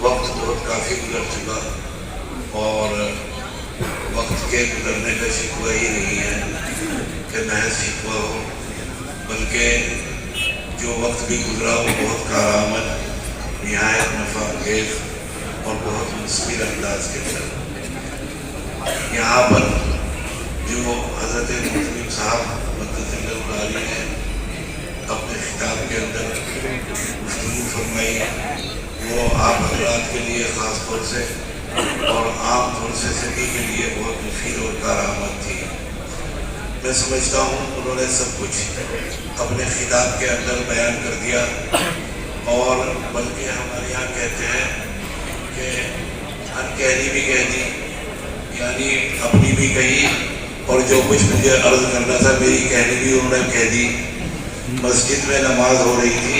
وقت بہت کافی گزر چکا اور وقت کے گزرنے کا شکوہ ہی نہیں ہے کہ محض شکوہ ہو، بلکہ جو وقت بھی گزرا وہ بہت کارآمد، نہایت نفع انگیز اور بہت مثمر انداز کے اندر یہاں پر جو حضرت محترم صاحب مدد اللہ علیہ نے اپنے خطاب کے اندر گفتگو فرمائی وہ آپ حضرات کے لیے خاص طور سے اور عام طور سے سبھی کے لیے بہت مفید اور کارآمد تھی۔ میں سمجھتا ہوں انہوں نے سب کچھ اپنے خطاب کے اندر بیان کر دیا، اور بلکہ ہمارے یہاں کہتے ہیں کہ انکہنی بھی کہہ دی، یعنی اپنی بھی کہی اور جو کچھ مجھے عرض کرنا تھا میری کہنی بھی انہوں نے کہہ دی۔ مسجد میں نماز ہو رہی تھی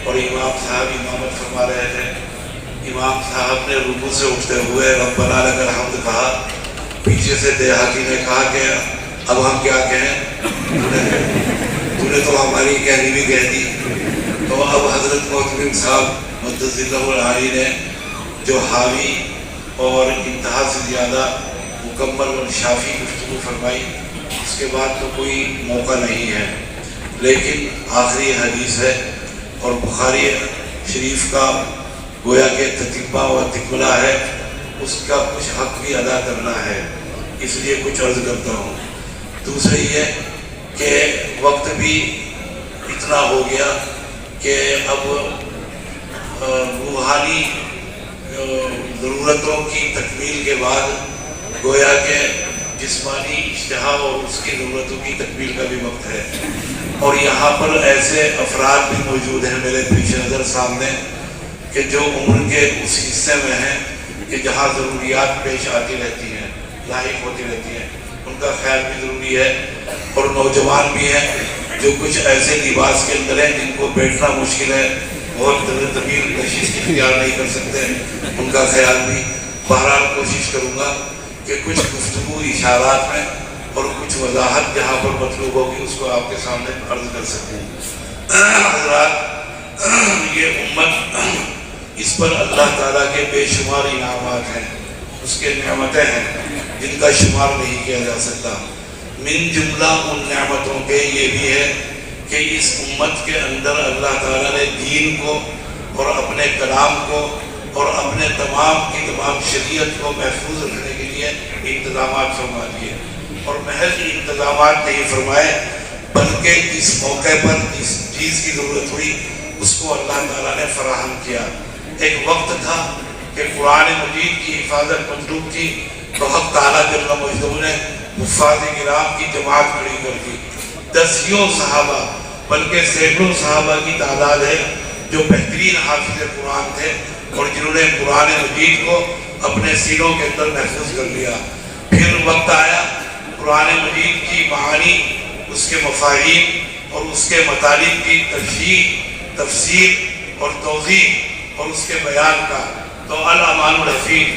اور امام صاحب امامت فرما رہے تھے۔ امام صاحب نے رکوع سے اٹھتے ہوئے ربنا لک الحمد کہا، پیچھے سے دیہاتی نے کہا کہ اب ہم کیا کہیں، تو نے تو ہماری کہنی بھی کہہ دی۔ تو اب حضرت محترم صاحب مدد اللہ علیہ نے جو حاوی اور انتہا سے زیادہ مکمل اور شافی گفتگو فرمائی، اس کے بعد تو کوئی موقع نہیں ہے، لیکن آخری حدیث ہے اور بخاری شریف کا گویا کہ تتبہ و تکملہ ہے، اس کا کچھ حق بھی ادا کرنا ہے، اس لیے کچھ عرض کرتا ہوں۔ دوسری یہ کہ وقت بھی اتنا ہو گیا کہ اب روحانی ضرورتوں کی تکمیل کے بعد گویا کہ جسمانی اشتہا اور اس کی ضرورتوں کی تکمیل کا بھی وقت ہے، اور یہاں پر ایسے افراد بھی موجود ہیں میرے پیش نظر سامنے کہ جو عمر کے اس حصے میں ہیں کہ جہاں ضروریات پیش آتی رہتی ہیں، لاحق ہوتی رہتی ہیں، ان کا خیال بھی ضروری ہے، اور نوجوان بھی ہیں جو کچھ ایسے لباس کے اندر ہیں جن کو بیٹھنا مشکل ہے، بہت طویل نشست اختیار نہیں کر سکتے، ان کا خیال بھی۔ بہرحال کوشش کروں گا کہ کچھ گفتگو اشارات میں اور کچھ وضاحت جہاں پر مطلوب ہوگی اس کو آپ کے سامنے عرض کر سکوں۔ حضرات، یہ امت، اس پر اللہ تعالیٰ کے بے شمار انعامات ہیں، اس کے نعمتیں ہیں جن کا شمار نہیں کیا جا سکتا۔ من جملہ ان نعمتوں کے یہ بھی ہے کہ اس امت کے اندر اللہ تعالیٰ نے دین کو اور اپنے کلام کو اور اپنے تمام کی تمام شریعت کو محفوظ رکھنے کے لیے انتظامات فرما دیے، اور محض انتظامات نہیں فرمائے بلکہ جس موقع پر جس چیز کی ضرورت ہوئی اس کو اللہ تعالیٰ نے فراہم کیا۔ ایک وقت تھا کہ قرآن مجید کی حفاظت مطلوب تھی، تو حق تعالیٰ جل مجدہ نے حفاظ کرام کی جماعت کھڑی کر دی۔ دسیوں صحابہ بلکہ سینکڑوں صحابہ کی تعداد ہے جو بہترین حافظ قرآن تھے اور جنہوں نے قرآن مجید کو اپنے سینوں کے اندر محفوظ کر لیا۔ پھر وقت آیا قرآن مجید کی معانی، اس کے مفاہیم اور اس کے مطالب کی تشریح، تفسیر اور توضیح اور اس کے بیان کا، تو الامان الحفیظ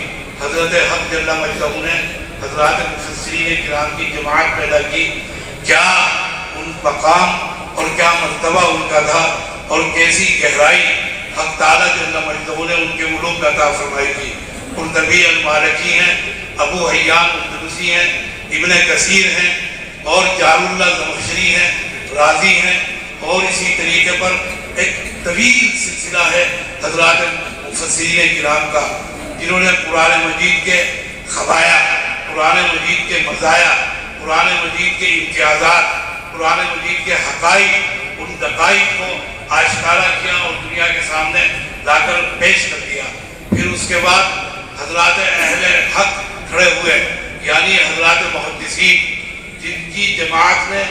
حضرت حق جل مجدہ نے حضرات مفسرین کرام کی جماعت پیدا کی۔ کیا ان مقام اور کیا مرتبہ ان کا تھا اور کیسی گہرائی حق تعالیٰ جل مجدہ نے ان کے علوم کا عطا فرمائی تھی۔ قرطبی المالکی ہیں، ابو حیان اندلسی ہیں، ابن کثیر ہیں، اور جار اللہ زمخشری ہیں، رازی ہیں، اور اسی طریقے پر ایک طویل سلسلہ ہے حضرات مفسرین کرام کا جنہوں نے قرآن مجید کے خبایا، قرآن مجید کے مزایا، قرآن مجید کے امتیازات، قرآن مجید کے حقائق، ان دقائق کو آشکارا کیا اور دنیا کے سامنے لا کر پیش کر دیا۔ پھر اس کے بعد حضرات اہل حق کھڑے ہوئے، یعنی حضرات محدثین جن کی جماعت نے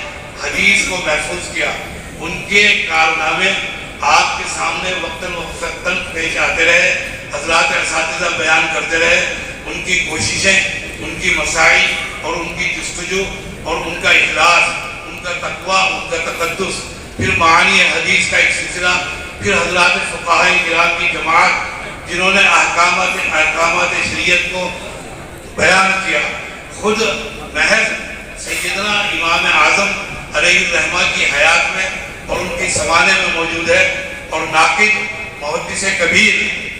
حدیث کو محفوظ کیا، ان کے کارنامے آپ کے سامنے وقتاً وقتاً پیش آتے رہے، حضرات اساتذہ بیان کرتے رہے، ان کی کوششیں، ان کی مساعی اور ان کی جستجو اور ان کا اخلاص، ان کا تقویٰ، ان کا تقدس، پھر معانی حدیث کا ایک سلسلہ، پھر حضرات فقہاء کرام کی جماعت جنہوں نے احکامات شریعت کو بیان کیا۔ خود محض سیدنا امام اعظم علیہ الرحمہ کی حیات میں اور ان کی زمانے میں موجود ہے، اور ناقد محدث کبیر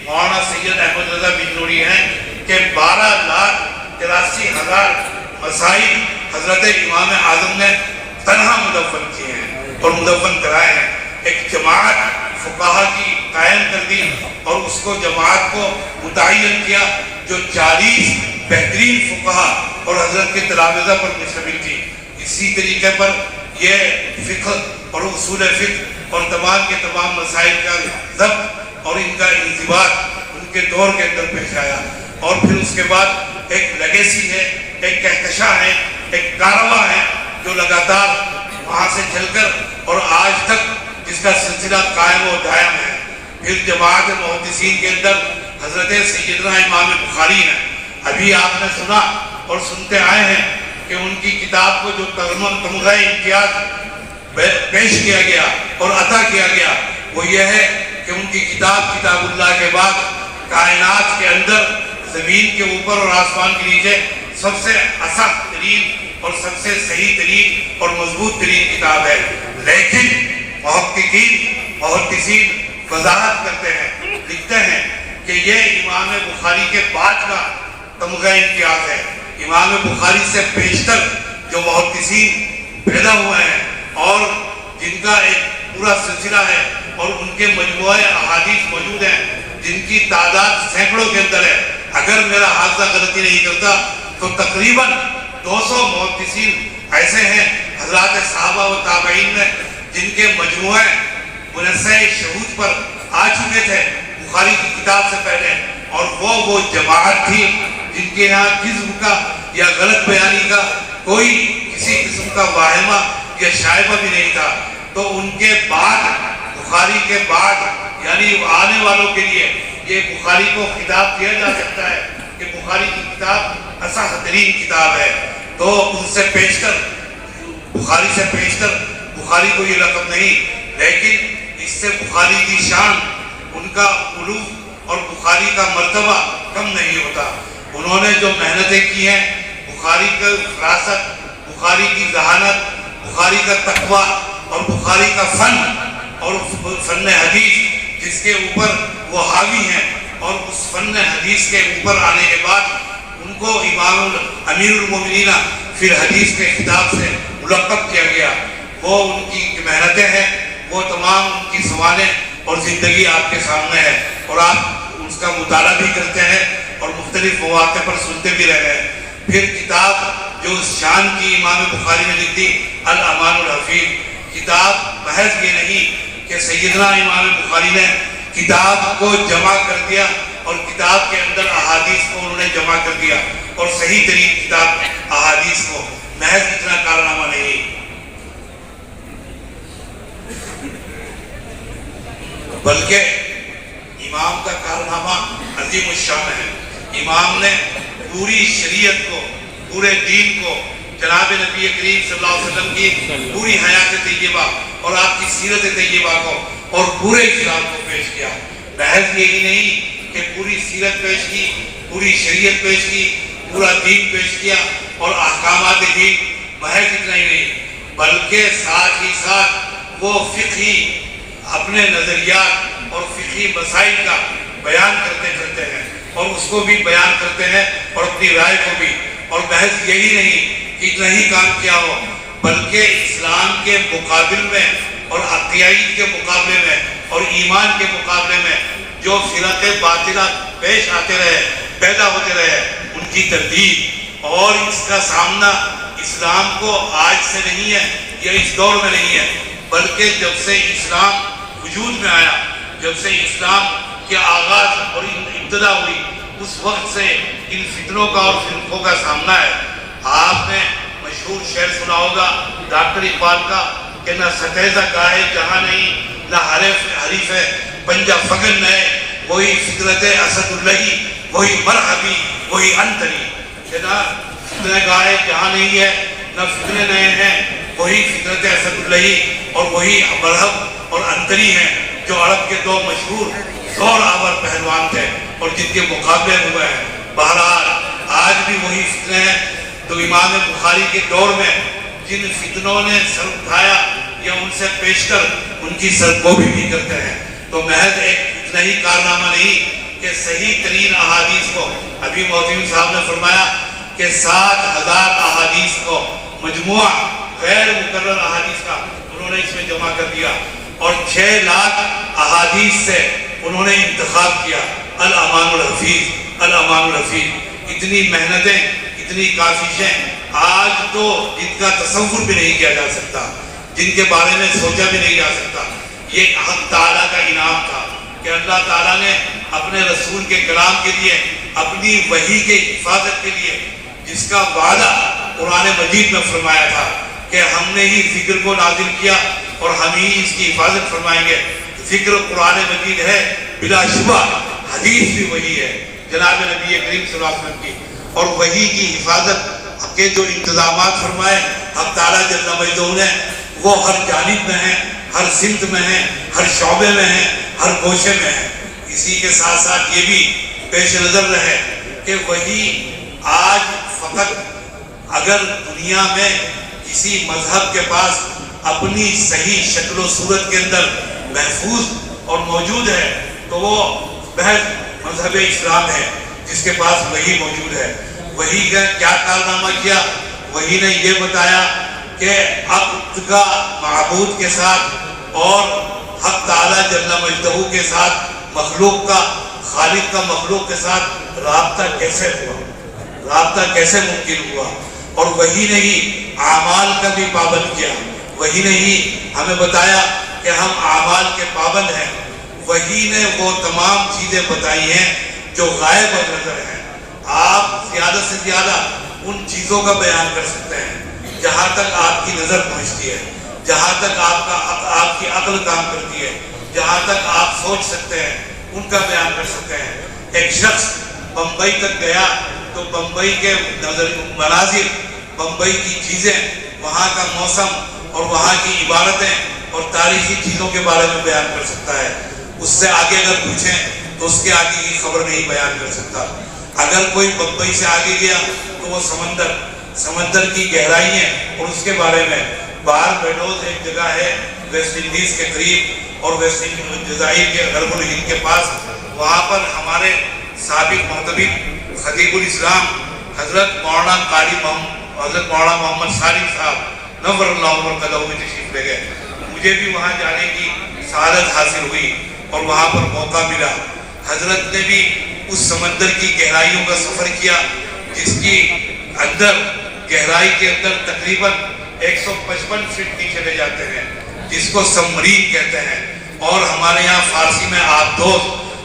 مولانا سید احمد رضا بجنوری ہیں کہ 12,83,000 مسائل حضرت امام اعظم نے تنہا مدفن کیے ہیں اور مدفن کرائے ہیں. ایک جماعت فقہا کی قائم کر دی اور اس کو جماعت کو متعین کیا جو 40 بہترین فقہا اور حضرت کے تلامذہ پر مشتمل تھی. اسی طریقے پر یہ فقہ اور اصول فقہ اور تمام کے تمام مسائل کا ضبط اور ان کا انضباط ان کے دور کے اندر پیش آیا. اور پھر اس کے بعد ایک لیگیسی ہے، ایک کہکشاں ہے، ایک کارواں ہے جو لگاتار وہاں سے چل کر اور آج تک جس کا سلسلہ قائم و دائم ہے. پھر جماعت محدثین کے اندر حضرت سیدنا امام بخاری ہیں. ابھی آپ نے سنا اور سنتے آئے ہیں کہ ان کی کتاب کو جو تمغہ امتیاز پیش کیا گیا اور عطا کیا گیا وہ یہ ہے کہ ان کی کتاب کتاب اللہ کے بعد کائنات کے اندر، زمین کے اوپر اور آسمان کے نیچے سب سے اصح ترین اور سب سے صحیح ترین اور مضبوط ترین کتاب ہے. لیکن محدثین وضاحت کرتے ہیں، لکھتے ہیں کہ یہ امام بخاری کے بعد کا تمغہ امتیاز ہے. امام بخاری سے پیشتر جو محدثین پیدا ہوئے ہیں اور جن کا ایک پورا سلسلہ ہے اور ان کے مجموعہ احادیث موجود ہیں جن کی تعداد سینکڑوں کے اندر ہے. اگر میرا حافظہ غلطی نہیں کرتا تو تقریباً 200 محدثین ایسے ہیں حضرات صحابہ و تابعین میں جن کے مجموعے منصع شہود پر آ چکے تھے بخاری کی کتاب سے پہلے، اور وہ جماعت تھی جن کے یہاں کذب کا یا غلط بیانی کا کوئی کسی قسم کا واہمہ یا شائبہ بھی نہیں تھا. تو ان کے بعد، بخاری کے بعد، یعنی آنے والوں کے لیے یہ بخاری کو خطاب کیا جا سکتا ہے کہ بخاری کی کتاب اصح ترین کتاب ہے. تو ان سے پیشتر، بخاری سے پیشتر بخاری کو یہ لقب نہیں، لیکن اس سے بخاری کی شان، ان کا علوم اور بخاری کا مرتبہ کم نہیں ہوتا. انہوں نے جو محنتیں کی ہیں، بخاری کا فراست، بخاری کی ذہانت، بخاری کا تقویٰ اور بخاری کا فن اور فن حدیث جس کے اوپر وہ حاوی ہیں، اور اس فن حدیث کے اوپر آنے کے بعد ان کو امام امیر المومنین فی الحدیث کے خطاب سے ملقب کیا گیا. وہ ان کی محنتیں ہیں، وہ تمام ان کی سوانح اور زندگی آپ کے سامنے ہے اور آپ اس کا مطالعہ بھی کرتے ہیں اور مختلف مواقع پر سنتے بھی رہے ہیں. پھر کتاب جو اس شان کی امام بخاری نے لکھی الامان الحفیظ، کتاب محض یہ نہیں کہ سیدنا امام بخاری نے کتاب کو جمع کر دیا اور کتاب کے اندر احادیث کو انہوں نے جمع کر دیا اور صحیح ترین کتاب احادیث کو، محض اتنا کارنامہ نہیں، بلکہ امام کا کارنامہ عظیم الشان ہے. امام نے پوری شریعت کو، پورے دین کو، جناب نبی کریم صلی اللہ علیہ وسلم کی پوری حیات طیبہ اور آپ کی سیرت طیبہ کو اور پورے اسلام کو پیش کیا. محض یہی نہیں کہ پوری سیرت پیش کی، پوری شریعت پیش کی، پورا دین پیش کیا اور احکامات دین، محض اتنا ہی نہیں بلکہ ساتھ ہی ساتھ وہ فقہی اپنے نظریات اور فقہی مسائل کا بیان کرتے ہیں اور اس کو بھی بیان کرتے ہیں اور اپنی رائے کو بھی. اور محض یہی نہیں کہ اتنا ہی کام کیا ہو بلکہ اسلام کے مقابل میں اور عقائد کے مقابلے میں اور ایمان کے مقابلے میں جو فرق باطلہ پیش آتے رہے، پیدا ہوتے رہے، ان کی تردید اور اس کا سامنا اسلام کو آج سے نہیں ہے یا اس دور میں نہیں ہے بلکہ جب سے اسلام وجود میں آیا، جب سے اسلام کے آغاز اور ابتدا ہوئی اس وقت سے ان فتنوں کا اور فرقوں کا سامنا ہے. آپ نے مشہور شعر سنا ہوگا ڈاکٹر اقبال کا کہ نہ ستیزہ گاہے جہاں نہیں، نہ حریف ہے پنجہ فگن نئے، وہی فطرت اسد اللہ، وہی مرحبی، وہی انتری. کہ نہ فتنہ گاہے جہاں نہیں ہے، نہ فتنے نئے ہیں، وہی فطرت اسد اللہ اور وہی مرحب اور انتری ہیں جو عرب کے دو مشہور زور آور پہلوان تھے اور جن کے مقابلے ہوئے ہیں. بہرحال آج بھی وہی فتنے ہیں. تو امام بخاری کے دور میں جن فتنوں نے سر اٹھایا یا ان سے پیش کر ان کی سرکوبی بھی کرتے ہیں. تو محض ایک اتنا ہی کارنامہ نہیں کہ صحیح ترین احادیث کو، ابھی مودودی صاحب نے فرمایا کہ 7,000 احادیث کو مجموعہ غیر مکرر احادیث کا انہوں نے اس میں جمع کر دیا، اور 6 لاکھ احادیث سے انہوں نے انتخاب کیا الامان الحفیظ، الامان الحفیظ۔ اتنی محنتیں، اتنی کاوشیں آج تو جن کا تصور بھی نہیں کیا جا سکتا، جن کے بارے میں سوچا بھی نہیں جا سکتا۔ یہ حق تعالیٰ کا انعام تھا کہ اللہ تعالیٰ نے اپنے رسول کے کلام کے لیے، اپنی وحی کے حفاظت کے لیے جس کا وعدہ قرآن مجید میں فرمایا تھا کہ ہم نے ہی ذکر کو نازل کیا اور ہم ہی اس کی حفاظت فرمائیں گے۔ ذکر قرآن مجید ہے، بلا شبہ حدیث بھی وہی ہے جناب نبی کریم صلی اللہ علیہ وسلم کی، اور وحی کی حفاظت کے جو انتظامات فرمائے حق تعالیٰ جل مجدہ نے، وہ ہر جانب میں ہیں، ہر سمت میں ہیں، ہر شعبے میں ہیں، ہر گوشے میں ہیں۔ اسی کے ساتھ ساتھ یہ بھی پیش نظر رہے کہ وہی آج فقط اگر دنیا میں کسی مذہب کے پاس اپنی صحیح شکل و صورت کے اندر محفوظ اور موجود ہے تو وہ محض مذہب اسلام ہے جس کے پاس وہی موجود ہے۔ وہی کا کیا کارنامہ کیا؟ وہی نے یہ بتایا کہ عقد کا معبود کے ساتھ اور حق تعالیٰ جل مجدہ کے ساتھ مخلوق کا، خالق کا مخلوق کے ساتھ رابطہ کیسے ہوا، رابطہ کیسے ممکن ہوا، اور وہی نے ہی اعمال کا بھی پابند کیا۔ وہی نے ہی ہمیں بتایا کہ ہم اعمال کے پابند ہیں۔ وہی نے وہ تمام چیزیں بتائی ہیں جو غائب نظر ہیں۔ آپ زیادہ سے زیادہ ان چیزوں کا بیان کر سکتے ہیں جہاں تک آپ کی نظر پہنچتی ہے، جہاں تک آپ کی عقل کام کرتی ہے، جہاں تک آپ سوچ سکتے ہیں ان کا بیان کر سکتے ہیں۔ ایک شخص بمبئی تک گیا تو بمبئی کے مناظر، بمبئی کی چیزیں، وہاں کا موسم اور وہاں کی عبارتیں اور تاریخی چیزوں کے بارے میں بیان کر سکتا ہے۔ اس سے آگے اگر پوچھیں تو اس کے آگے کی خبر نہیں بیان کر سکتا۔ اگر کوئی بمبئی سے آگے گیا تو وہ سمندر کی گہرائییں اور اس کے بارے میں، باربیڈوس ایک جگہ ہے ویسٹ انڈیز کے قریب اور ویسٹ انڈیز جزائر کے غرب الہند کے پاس، وہاں پر ہمارے سابق محتمم خطیب الاسلام حضرت مولانا قاری حضرت مولانا محمد صالح صاحب نور اللہ مرقدہ میں تشریف لے گئے۔ مجھے بھی وہاں جانے کی سعادت حاصل ہوئی اور وہاں پر موقع ملا۔ حضرت نے بھی اس سمندر کی گہرائیوں کا سفر کیا جس کی اندر گہرائی کے اندر تقریباً 155 فٹ نیچے لے جاتے ہیں، جس کو سبمرین کہتے ہیں، اور ہمارے یہاں فارسی میں آبدوز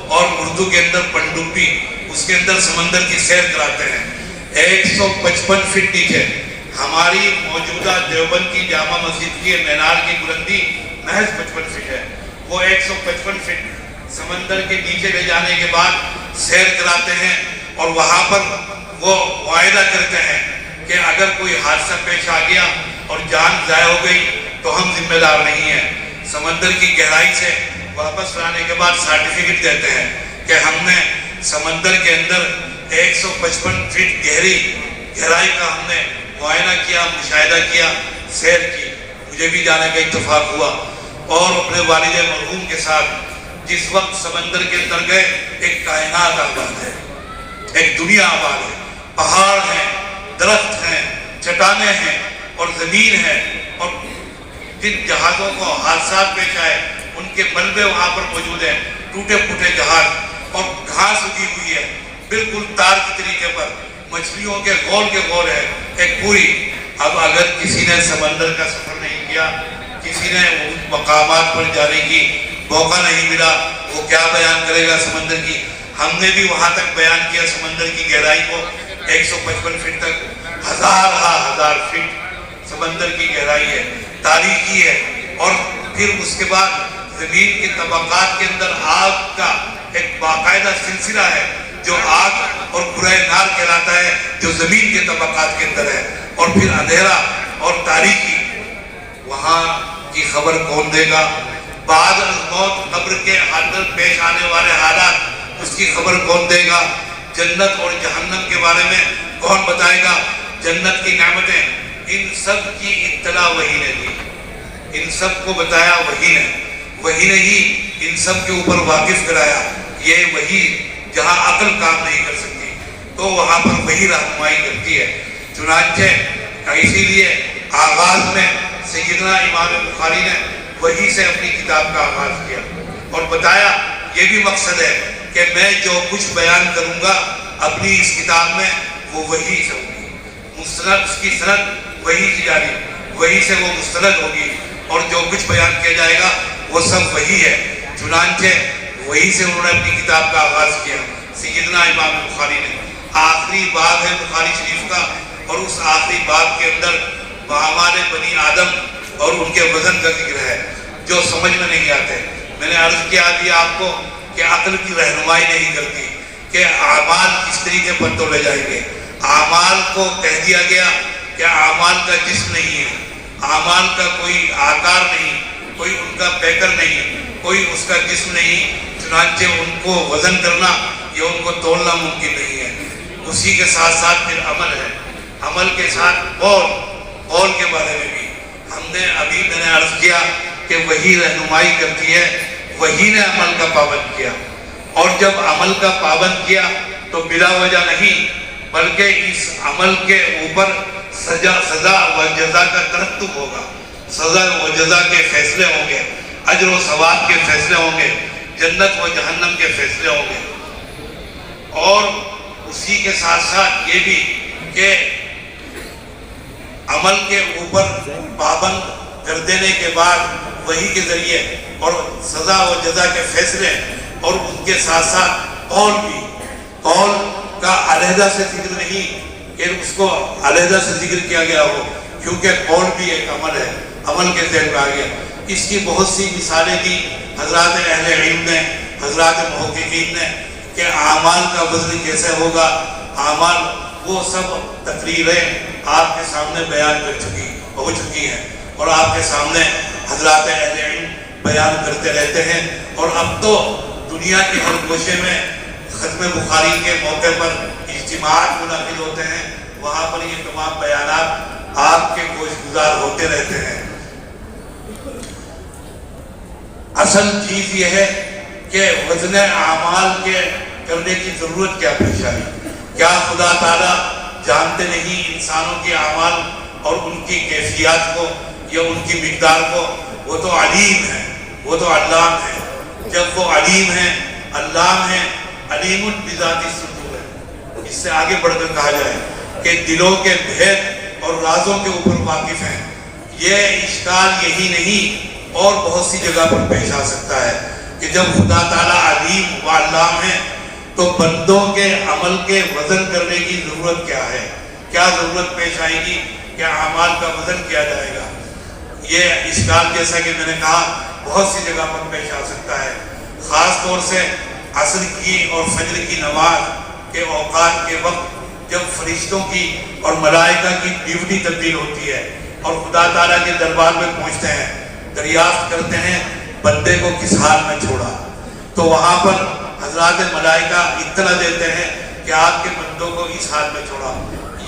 اور اردو کے اندر پنڈوبی، اس کے اندر سمندر کی سیر کراتے ہیں۔ 155 فٹ نیچے ہماری موجودہ دیوبند کی جامع مسجد کی مینار کی بلندی محض 55 فٹ ہے۔ وہ 155 فٹ سمندر کے نیچے لے جانے کے بعد سیر کراتے ہیں، اور وہاں پر وہ معاہدہ کرتے ہیں کہ اگر کوئی حادثہ پیش آ گیا اور جان ضائع ہو گئی تو ہم ذمہ دار نہیں ہیں۔ سمندر کی گہرائی سے واپس لانے کے بعد سرٹیفکیٹ دیتے ہیں کہ ہم نے سمندر کے اندر 155 فٹ گہرائی کا ہم نے معائنہ کیا، مشاہدہ کیا، سیر کی۔ مجھے بھی جانے کا اتفاق ہوا اور اپنے والد مرحوم کے ساتھ جس وقت سمندر کے اندر گئے، ایک کائنات آباد ہے، ایک دنیا آباد ہے، پہاڑ ہیں، درخت ہیں، چٹانیں ہیں اور زمین ہے، اور جن جہازوں کو حادثات پیش آئے ان کے ملبے وہاں پر موجود ہیں، ٹوٹے پھوٹے جہاز، اور گھاس اگی ہوئی ہے بالکل تار کی طریقے پر، مچھلیوں کے غول کے غول ہے ایک پوری۔ اب اگر کسی نے سمندر کا سفر نہیں کیا، کسی نے ان مقامات پر جانے کی موقع نہیں ملا، وہ کیا بیان کرے گا سمندر کی؟ ہم نے بھی وہاں تک بیان کیا سمندر کی گہرائی کو، 155 فٹ تک، ہزار فٹ سمندر کی گہرائی ہے، تاریخی ہے۔ اور پھر اس کے بعد زمین کے طبقات کے اندر آگ کا ایک باقاعدہ سلسلہ ہے جو آگ اور برائے نار کہلاتا ہے، جو زمین کے طبقات کے اندر ہے، اور پھر اندھیرا اور تاریکی۔ وہاں کی خبر کون دے گا؟ بعد از موت قبر کے اندر پیش آنے والے حالات، اس کی خبر کون دے گا؟ جنت اور جہنم کے بارے میں کون بتائے گا؟ جنت کی نعمتیں، ان سب کی اطلاع وحی نے دی، ان سب کو بتایا وحی نے ہی ان سب کے اوپر واقف کرایا۔ یہ وحی جہاں عقل کام نہیں کر سکتی تو وہاں پر وہی رہنمائی کرتی ہے۔ چنانچہ اسی لیے آغاز میں سیدنا امام بخاری نے وحی سے اپنی کتاب کا آغاز کیا اور بتایا یہ بھی مقصد ہے کہ میں جو کچھ بیان کروں گا اپنی اس کتاب میں وہ وحی سے ہوگی، مستند اس کی سند وحی سے جاری، وحی سے وہ مستند ہوگی، اور جو کچھ بیان کیا جائے گا وہ سب وحی ہے۔ چنانچہ وحی سے انہوں نے اپنی کتاب کا آغاز کیا سیدنا امام بخاری نے۔ آخری باب ہے بخاری شریف کا، اور اس آخری باب کے اندر اعمال بنی آدم اور ان کے وزن کا ذکر ہے جو سمجھ میں نہیں آتے۔ میں نے عرض کیا بھی آپ کو کہ عقل کی رہنمائی نہیں کرتی کہ اعمال کس طریقے پر تولے جائیں گے۔ اعمال کو کہہ دیا گیا کہ اعمال کا جسم نہیں ہے، اعمال کا کوئی آکار نہیں، کوئی ان کا پیکر نہیں، کوئی اس کا جسم نہیں، چنانچہ ان کو وزن کرنا یا ان کو تولنا ممکن نہیں ہے۔ اسی کے ساتھ ساتھ پھر عمل ہے، عمل کے ساتھ قول کے بارے میں بھی میں نے عرض کیا کہ وہی رہنمائی کرتی ہے، وہی نے عمل کا پابند کیا، اور جب عمل کا پابند کیا تو بلا وجہ نہیں بلکہ اس عمل کے اوپر سزا و جزا کا ترتب ہوگا، سزا و جزا کے فیصلے ہوں گے، اجر و ثواب کے فیصلے ہوں گے، جنت و جہنم کے فیصلے ہوں گے۔ اور اسی کے ساتھ ساتھ یہ بھی کہ عمل کے اوپر پابند کر دینے کے بعد وحی کے ذریعے اور سزا و جزا کے فیصلے، اور ان کے ساتھ ساتھ قول بھی، قول کا علیحدہ سے ذکر نہیں کہ اس کو علیحدہ سے ذکر کیا گیا ہو، کیونکہ قول بھی ایک عمل ہے، عمل کے ذہن میں آ گیا۔ اس کی بہت سی مثالیں دی حضرات اہل علم نے، حضرات محققین نے کہ اعمال کا وزن کیسے ہوگا، اعمال وہ سب تقریریں آپ کے سامنے بیان ہو چکی ہیں، اور آپ کے سامنے حضرات اہل علم بیان کرتے رہتے ہیں۔ اور اب تو دنیا کے ہر گوشے میں ختم بخاری کے موقع پر اجتماعات منعقد ہوتے ہیں، وہاں پر یہ تمام بیانات آپ کے گوش گزار ہوتے رہتے ہیں۔ اصل چیز یہ ہے کہ وزن اعمال کے کرنے کی ضرورت کیا پیش آئی؟ کیا خدا تعالیٰ جانتے نہیں انسانوں کے اعمال اور ان کی کیفیات کو یا ان کی مقدار کو؟ وہ تو علیم ہے، وہ تو علام ہے۔ جب وہ علیم ہے، علام ہے، علیم بذات الصدور ہے، اس سے آگے بڑھ کر کہا جائے کہ دلوں کے بھید اور رازوں کے اوپر واقف ہیں۔ یہ اشکال یہی نہیں اور بہت سی جگہ پر پیش آ سکتا ہے کہ جب خدا تعالیٰ علیم و علام ہے تو بندوں کے عمل کے وزن کرنے کی ضرورت کیا ہے؟ کیا ضرورت پیش آئے گی کہ اعمال کا وزن کیا جائے گا؟ یہ اشکال جیسا کہ میں نے کہا بہت سی جگہ پر پیش آ سکتا ہے، خاص طور سے عصر کی اور فجر کی نماز کے اوقات کے وقت جب فرشتوں کی اور ملائکہ کی ڈیوٹی تبدیل ہوتی ہے اور خدا تعالیٰ کے دربار میں پہنچتے ہیں، دریافت کرتے ہیں بندے کو کس حال میں چھوڑا، تو وہاں پر حضرات ملائکہ اطلاع دیتے ہیں کہ آپ کے بندوں کو اس حال میں چھوڑا۔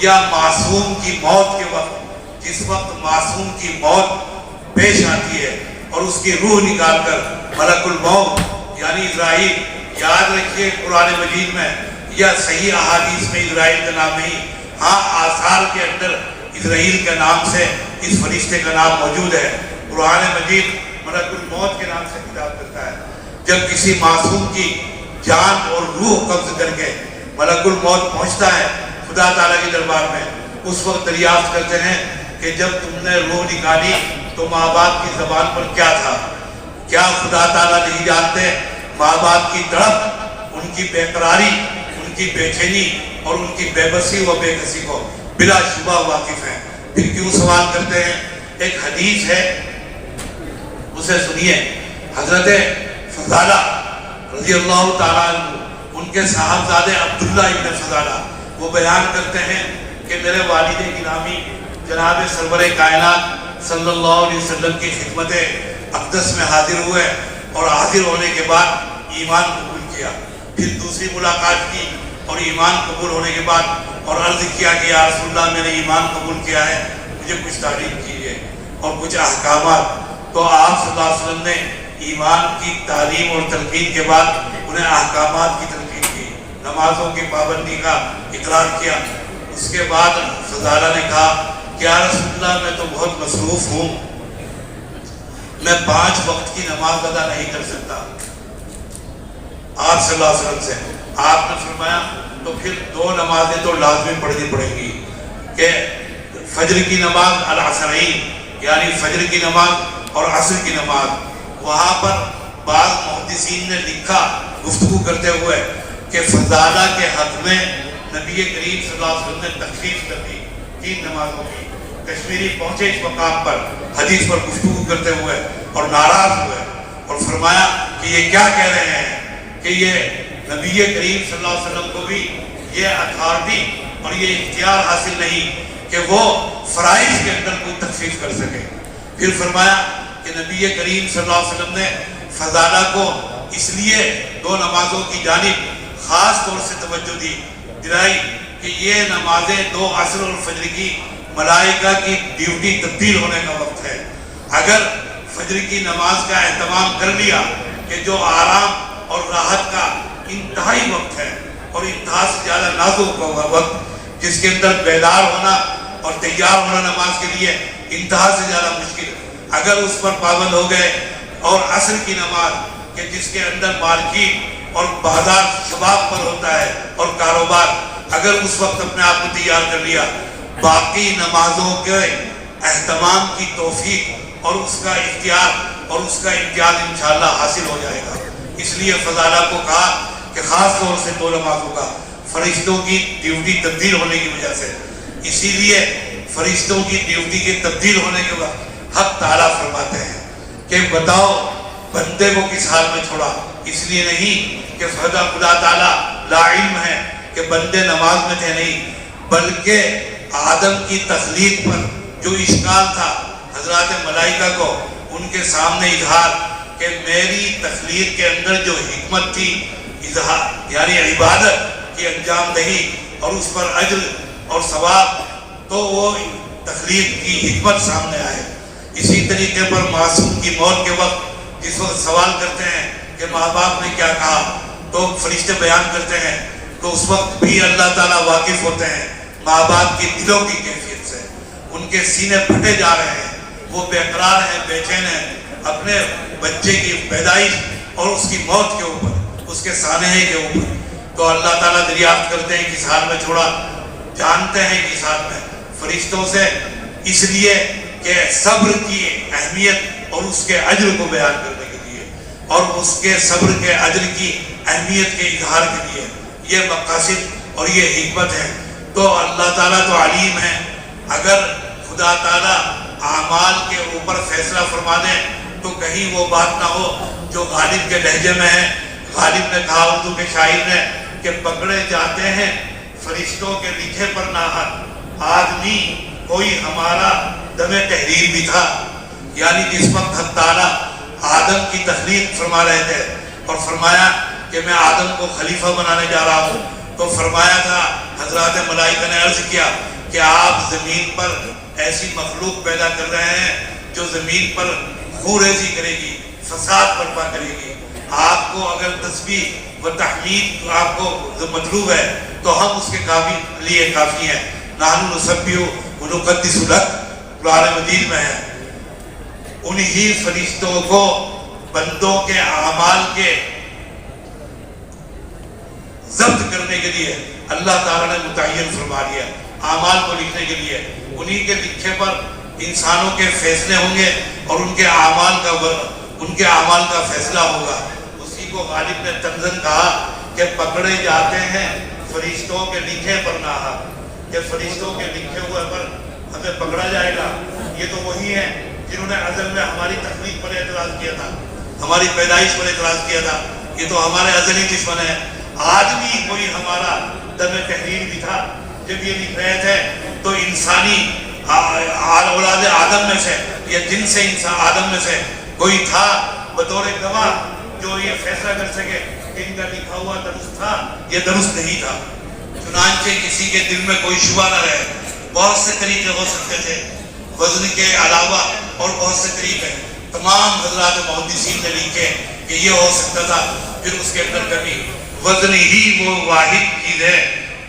یا معصوم کی موت کے وقت، جس وقت معصوم کی موت پیش آتی ہے اور اس کی روح نکال کر ملک الموت یعنی اسرائیل، یاد رکھیے قرآن مجید میں یا صحیح احادیث میں اسرائیل کا نام نہیں، ہاں آثار کے اندر اسرائیل کے نام سے اس فرشتے کا نام موجود ہے۔ قرآن مجید ملک الموت کے نام سے خطاب کرتا ہے۔ جب کسی معصوم کی جان اور روح قبض کر کے ملک الموت پہنچتا ہے خدا تعالیٰ کے دربار میں، اس وقت دریافت کرتے ہیں کہ جب تم نے روح نکالی تو ماں باپ کی زبان پر کیا تھا؟ کیا خدا تعالیٰ نہیں جانتے؟ ماں باپ کی تڑپ، ان کی بے قراری، ان کی بے چینی اور ان کی بے بسی و بے کسی کو بلا شبہ واقف ہیں۔ پھر کیوں سوال کرتے ہیں؟ ایک حدیث ہے، اسے سنیے۔ حضرت فضالہ رضی اللہ تعالیٰ عنہ، ان کے صاحبزادے عبداللہ ابن فضالہ، وہ بیان کرتے ہیں کہ میرے والد گرامی جناب سرور کائنات صلی اللہ علیہ وسلم کی خدمت اقدس میں حاضر ہوئے اور حاضر ہونے کے بعد ایمان قبول کیا۔ پھر دوسری ملاقات کی اور ایمان قبول ہونے کے بعد اور عرض کیا کہ یا رسول اللہ میں نے ایمان قبول کیا ہے، مجھے کچھ تعلیم کیجیے اور کچھ احکامات۔ تو آپ صلی اللہ علیہ وسلم نے ایمان کی تعلیم اور تلقین کے بعد انہیں احکامات کی تلقین کی نمازوں کی پابندی کا اقرار کیا۔ اس کے بعد فضالہ نے کہا کہ یا رسول اللہ میں تو بہت مصروف ہوں، میں 5 وقت کی نماز ادا نہیں کر سکتا آپ صلی اللہ علیہ وسلم سے۔ آپ نے فرمایا تو پھر 2 نمازیں تو لازمی پڑھنی پڑیں گی، کہ فجر کی نماز العصرین یعنی فجر کی نماز اور عصر کی نماز۔ وہاں پر بعض محدثین نے لکھا گفتگو کرتے ہوئے کہ فضالہ کے حق میں نبی کریم صلی اللہ علیہ وسلم نے تخفیف کر دی 3 نمازوں کی۔ کشمیری پہنچے اس مقام پر حدیث پر گفتگو کرتے ہوئے اور ناراض ہوئے اور فرمایا کہ یہ کیا کہہ رہے ہیں کہ یہ نبی کریم صلی اللہ علیہ وسلم کو بھی یہ اتھارٹی اور یہ اختیار حاصل نہیں کہ وہ فرائض کے اندر کوئی تخفیف کر سکے۔ پھر فرمایا کہ نبی کریم صلی اللہ علیہ وسلم نے فضالہ کو اس لیے 2 نمازوں کی جانب خاص طور سے توجہ دلائی کہ یہ نمازیں 2 عصر اور فجر کی ملائکہ کی ڈیوٹی تبدیل ہونے کا وقت ہے۔ اگر فجر کی نماز کا اہتمام کر لیا کہ جو آرام اور راحت کا انتہائی وقت ہے اور انتہا سے زیادہ نازک وقت، جس کے اندر بیدار ہونا اور تیار ہونا نماز کے لیے انتہا سے زیادہ مشکل، اگر اس پر پابند ہو گئے، اور عصر کی نماز کہ جس کے اندر مارکیٹ اور بازار شباب پر ہوتا ہے اور کاروبار، اگر اس وقت اپنے آپ کو تیار کر لیا، باقی نمازوں کے اہتمام کی توفیق اور اس کا اختیار اور اس کا امتیاز انشاءاللہ حاصل ہو جائے گا۔ اس لیے فضالہ کو کہا کہ خاص طور سے 2 نمازوں کا فرشتوں کی ڈیوٹی تبدیل ہونے کی وجہ سے، اسی لیے فرشتوں کی ڈیوٹی کے تبدیل ہونے کے بعد حق تعالیٰ فرماتے ہیں کہ بتاؤ بندے کو کس حال میں چھوڑا۔ اس لیے نہیں کہ خدا تعالیٰ لا علم ہے کہ بندے نماز میں تھے، نہیں، بلکہ آدم کی تخلیق پر جو اشکال تھا حضرات ملائکہ کو ان کے سامنے اظہار کہ میری تخلیق کے اندر جو حکمت تھی اظہار یعنی عبادت کی انجام دہی اور اس پر اجر اور ثواب، تو وہ تخلیق کی حکمت سامنے آئے۔ اسی طریقے پر معصوم کی موت کے وقت جس وقت سوال کرتے ہیں کہ ماں باپ نے کیا کہا تو فرشتے بیان کرتے ہیں، تو اس وقت بھی اللہ تعالیٰ واقف ہوتے ہیں ماں باپ کی دلوں کی کیفیت سے۔ ان کے سینے پھٹے جا رہے ہیں، وہ بے قرار ہیں، بے چین ہیں اپنے بچے کی پیدائش اور اس کی موت کے اوپر، اس کے سانحے کے اوپر۔ تو اللہ تعالیٰ دریافت کرتے ہیں کس حال میں چھوڑا، جانتے ہیں کس حال میں، فرشتوں سے، اس لیے کہ صبر کی اہمیت اور اس کے اجر کو بیان کرنے کے لیے اور اس کے صبر کے اجر کی اہمیت کے اظہار کے لیے یہ مقاصد اور یہ حکمت ہے۔ تو اللہ تعالیٰ تو علیم ہے، اگر خدا تعالیٰ اعمال کے اوپر فیصلہ فرما دیں تو کہیں وہ بات نہ ہو جو غالب کے لہجے میں ہے۔ غالب نے کہا اردو کے شاعر نے کہ پکڑے جاتے ہیں فرشتوں کے لکھے پر ناحق، آدمی کوئی ہمارا دم تحریر بھی تھا۔ یعنی جس وقت حق تعالیٰ آدم کی تخلیق فرما رہے تھے اور فرمایا کہ میں آدم کو خلیفہ بنانے جا رہا ہوں، تو فرمایا تھا حضرات ملائکہ نے عرض کیا کہ آپ زمین پر ایسی مخلوق پیدا کر رہے ہیں جو زمین پر خوریزی کرے گی، فساد برپا کرے گی۔ آپ کو اگر تسبیح و تحمید آپ کو مطلوب ہے تو ہم اس کے لیے کافی ہیں۔ نحن نسبح و نقدس لک قرآن مجید میں ہے۔ انہی فرشتوں کو بندوں کے اعمال کے ضبط کرنے کے لیے اللہ تعالیٰ نے متعین فرما دیا، اعمال کو لکھنے کے لیے۔ انہی کے لکھے پر انسانوں کے فیصلے ہوں گے اور ان کے اعمال کا فیصلہ ہوگا۔ اسی کو غالب نے تنزن کہا کہ پکڑے جاتے ہیں فرشتوں کے لکھے پر ناحق، کہ فرشتوں کے لکھے ہوئے پر ہمیں پکڑا جائے گا۔ یہ تو وہی ہیں جنہوں نے ازل میں ہماری تخلیق پر اعتراض کیا تھا، ہماری پیدائش پر اعتراض کیا تھا۔ یہ تو ہمارے ازلی دشمن ہیں۔ آدمی کوئی ہمارا دم تحریر بھی تھا۔ جب یہ لکھ رہے تھے تو انسانی اولاد آدم میں سے یا جن سے انسان آدم میں سے کوئی تھا بطور گواہ جو یہ فیصلہ کر سکے کہ ان کا لکھا ہوا درست تھا یا درست نہیں تھا۔ چنانچہ کسی کے دل میں کوئی شبہ نہ رہے۔ بہت سے طریقے ہو سکتے تھے وزن کے علاوہ اور بہت سے طریقے تمام حضرات محدثین نے لکھے کہ یہ ہو سکتا تھا، پھر اس کے اندر کمی وزن ہی وہ واحد چیز ہے